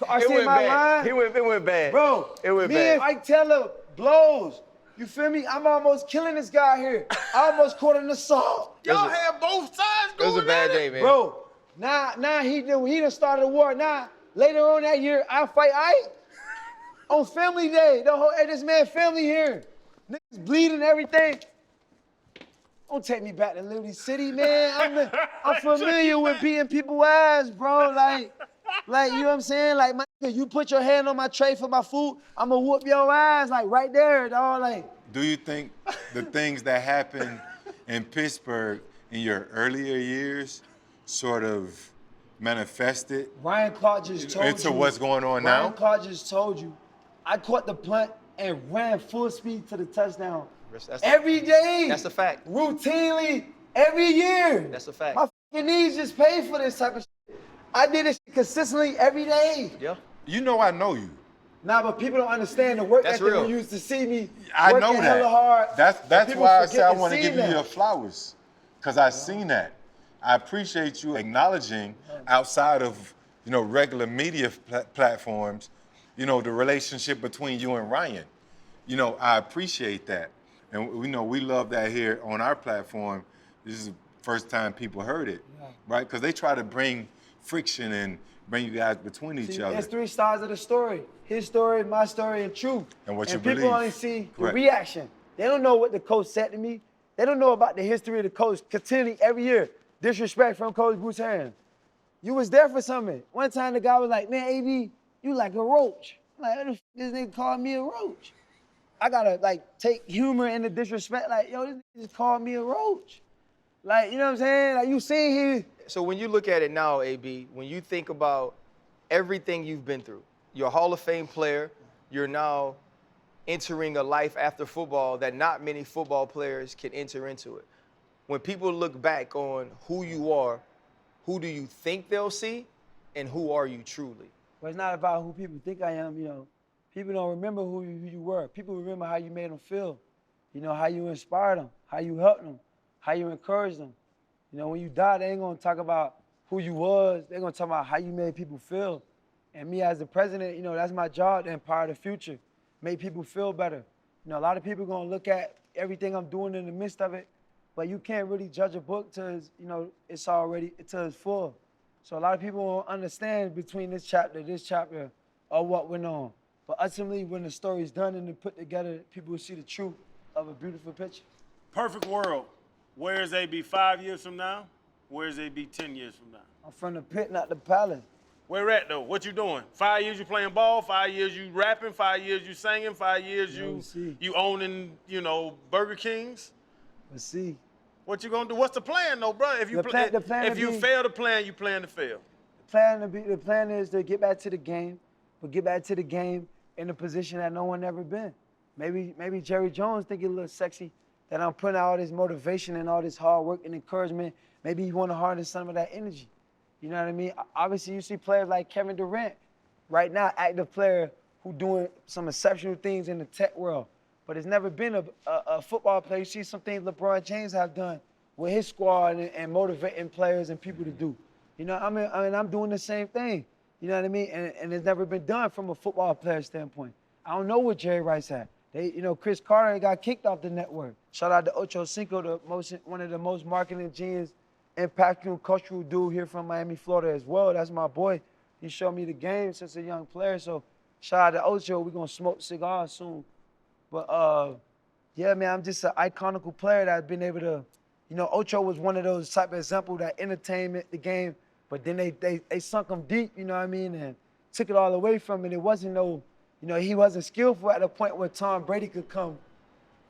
Speaker 1: I
Speaker 2: it
Speaker 1: see
Speaker 2: went
Speaker 1: my
Speaker 2: bad.
Speaker 1: line.
Speaker 2: It went bad.
Speaker 1: Bro,
Speaker 2: it went
Speaker 1: me
Speaker 2: bad.
Speaker 1: and Ike Taylor blows. You feel me? I'm almost killing this guy here. I almost caught an assault.
Speaker 3: Y'all had both sides
Speaker 2: It was
Speaker 3: going
Speaker 2: a bad
Speaker 3: at it.
Speaker 2: day, man.
Speaker 1: Bro, now he done started a war. Now, later on that year, I fight Ike. On family day, this man family here. Niggas bleeding everything. Don't take me back to Liberty City, man. I'm familiar with beating people's ass, bro. Like, you know what I'm saying? Like, you put your hand on my tray for my food, I'ma whoop your ass, like, right there, dog. Like,
Speaker 4: Do you think the things that happened in Pittsburgh in your earlier years sort of manifested
Speaker 1: Ryan Clark just told you.
Speaker 4: into what's going on now?
Speaker 1: Ryan Clark just told you. I caught the punt and ran full speed to the touchdown. Every day.
Speaker 2: That's a fact.
Speaker 1: Routinely, every year.
Speaker 2: That's a fact.
Speaker 1: My fucking knees just paid for this type of shit. I did this shit consistently every day.
Speaker 2: Yeah.
Speaker 4: You know I know you.
Speaker 1: Nah, but people don't understand the work
Speaker 2: That's
Speaker 1: ethic
Speaker 2: real.
Speaker 1: when you used to see me
Speaker 4: I
Speaker 1: working
Speaker 4: know that.
Speaker 1: hella hard.
Speaker 4: That's
Speaker 1: People
Speaker 4: why I
Speaker 1: forget
Speaker 4: say I
Speaker 1: to
Speaker 4: want to
Speaker 1: see
Speaker 4: give you
Speaker 1: that.
Speaker 4: your flowers, because I seen that. I appreciate you acknowledging outside of regular media platforms, the relationship between you and Ryan. I appreciate that, and we love that here on our platform. This is the first time people heard it, right? Because they try to bring friction and bring you guys between each other.
Speaker 1: There's three sides of the story. His story, my story, and truth.
Speaker 4: And what you
Speaker 1: people
Speaker 4: believe.
Speaker 1: only see the
Speaker 4: Correct.
Speaker 1: reaction. They don't know what the coach said to me. They don't know about the history of the coach continually every year. Disrespect from Coach Bruce Arians. You was there for something. One time the guy was like, man, AB, you like a roach. I'm like, what the f this nigga called me a roach? I gotta take humor in the disrespect. Like, yo, this nigga just called me a roach. Like, you know what I'm saying? Like, you seen here.
Speaker 2: So when you look at it now, AB, when you think about everything you've been through, you're a Hall of Fame player, you're now entering a life after football that not many football players can enter into it. When people look back on who you are, who do you think they'll see, and who are you truly?
Speaker 1: But it's not about who people think I am, People don't remember who you were. People remember how you made them feel. How you inspired them, how you helped them, how you encouraged them. When you die, they ain't gonna talk about who you was. They're gonna talk about how you made people feel. And me as the president, that's my job to empower the future, make people feel better. A lot of people gonna look at everything I'm doing in the midst of it, but you can't really judge a book till it's already till it's full. So a lot of people won't understand between this chapter of what went on. But ultimately, when the story's done and it's put together, people will see the truth of a beautiful picture.
Speaker 3: Perfect world. Where is AB 5 years from now? Where is AB 10 years from now?
Speaker 1: I'm from the pit, not the palace.
Speaker 3: Where at though? What you doing? 5 years you playing ball, 5 years you rapping, 5 years you singing, 5 years you owning, Burger Kings?
Speaker 1: Let's see.
Speaker 3: What you gonna do? What's the plan though, bro? If you fail to plan, you plan to fail.
Speaker 1: The plan is to get back to the game, but get back to the game in a position that no one ever been. Maybe Jerry Jones think it's a little sexy that I'm putting out all this motivation and all this hard work and encouragement. Maybe he want to harness some of that energy. You know what I mean? Obviously, you see players like Kevin Durant right now, active player who doing some exceptional things in the tech world. But it's never been a football player. You see some things LeBron James have done with his squad and motivating players and people to do. You know, I mean, I'm doing the same thing. You know what I mean? And it's never been done from a football player standpoint. I don't know what Jerry Rice had. Chris Carter got kicked off the network. Shout out to Ocho Cinco, one of the most marketing genius, impactful cultural dude here from Miami, Florida as well. That's my boy. He showed me the game since a young player. So shout out to Ocho. We're going to smoke cigars soon. But, yeah, man, I'm just an iconical player that's been able to, Ocho was one of those type of examples that entertainment the game, but then they sunk him deep, you know what I mean, and took it all away from it. It wasn't he wasn't skillful at the point where Tom Brady could come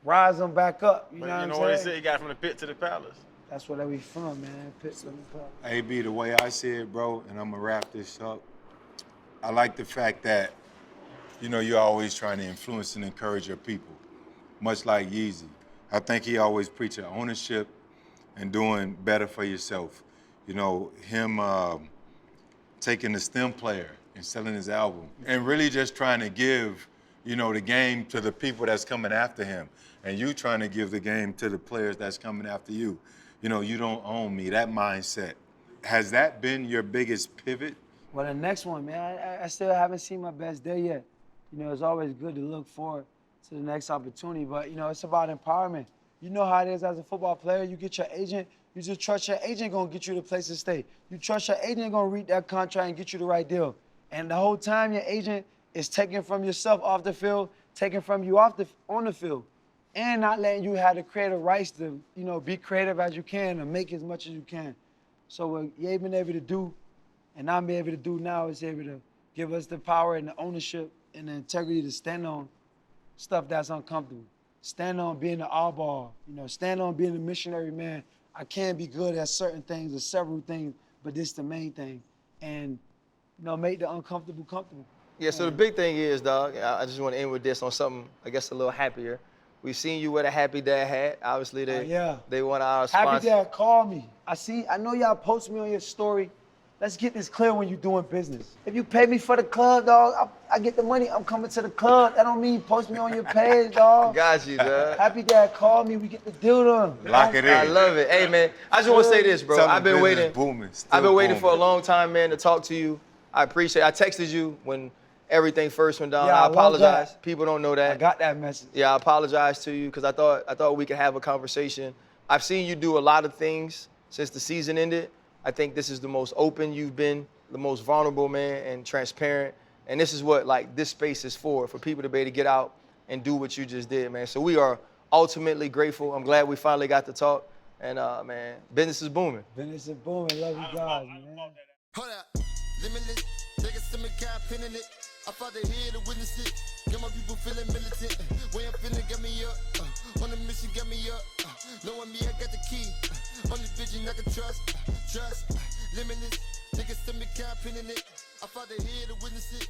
Speaker 1: rise him back up. You know what I'm saying?
Speaker 3: What they say, he got from the pit to the palace.
Speaker 1: That's where we from, man. Pit to the palace.
Speaker 4: AB, the way I see it, bro, and I'm going to wrap this up, I like the fact that, you're always trying to influence and encourage your people, much like Yeezy. I think he always preached ownership and doing better for yourself. Him taking the STEM player and selling his album and really just trying to give, the game to the people that's coming after him, and you trying to give the game to the players that's coming after you. You don't own me, that mindset. Has that been your biggest pivot?
Speaker 1: Well, the next one, man, I still haven't seen my best day yet. It's always good to look forward to the next opportunity, but, it's about empowerment. You know how it is as a football player. You get your agent, you just trust your agent gonna get you the place to stay. You trust your agent gonna read that contract and get you the right deal. And the whole time your agent is taking from yourself off the field, taking from you on the field, and not letting you have the creative rights to, be creative as you can and make as much as you can. So what you've been able to do, and I'm able to do now, is able to give us the power and the ownership and the integrity to stand on stuff that's uncomfortable. Stand on being the oddball, stand on being a missionary man. I can be good at certain things or several things, but this is the main thing. And, make the uncomfortable comfortable.
Speaker 2: Yeah, so the big thing is, dog, I just want to end with this on something, I guess, a little happier. We've seen you with a Happy Dad hat. Obviously, they want our sponsor.
Speaker 1: Happy Dad called me. I know y'all post me on your story. Let's get this clear when you're doing business. If you pay me for the club, dog, I get the money. I'm coming to the club. That don't mean post me on your page, dog.
Speaker 2: Got you, dog.
Speaker 1: Happy Dad called me. We get the deal done.
Speaker 4: Lock it in.
Speaker 2: I love it. Hey, man, I just want to say this, bro. I've been waiting. I've been waiting for a long time, man, to talk to you. I appreciate it. I texted you when everything first went down.
Speaker 1: Yeah,
Speaker 2: I apologize. People don't know that.
Speaker 1: I got that message.
Speaker 2: Yeah, I apologize to you because I thought we could have a conversation. I've seen you do a lot of things since the season ended. I think this is the most open you've been, the most vulnerable, man, and transparent. And this is what, this space is for people to be able to get out and do what you just did, man. So we are ultimately grateful. I'm glad we finally got to talk. And, man, business is booming.
Speaker 1: Business is booming. Love you guys, man.
Speaker 5: Hold up. Limitless. Take a stomach, I'm pinning it. I fought the head to witness it. Got my people feeling militant. Way I'm feeling, got me up. On the mission, got me up. Knowing me, I got the key. Only vision I can trust. Limitless. Take a stomach, I'm pinning it. I fought the head to witness it.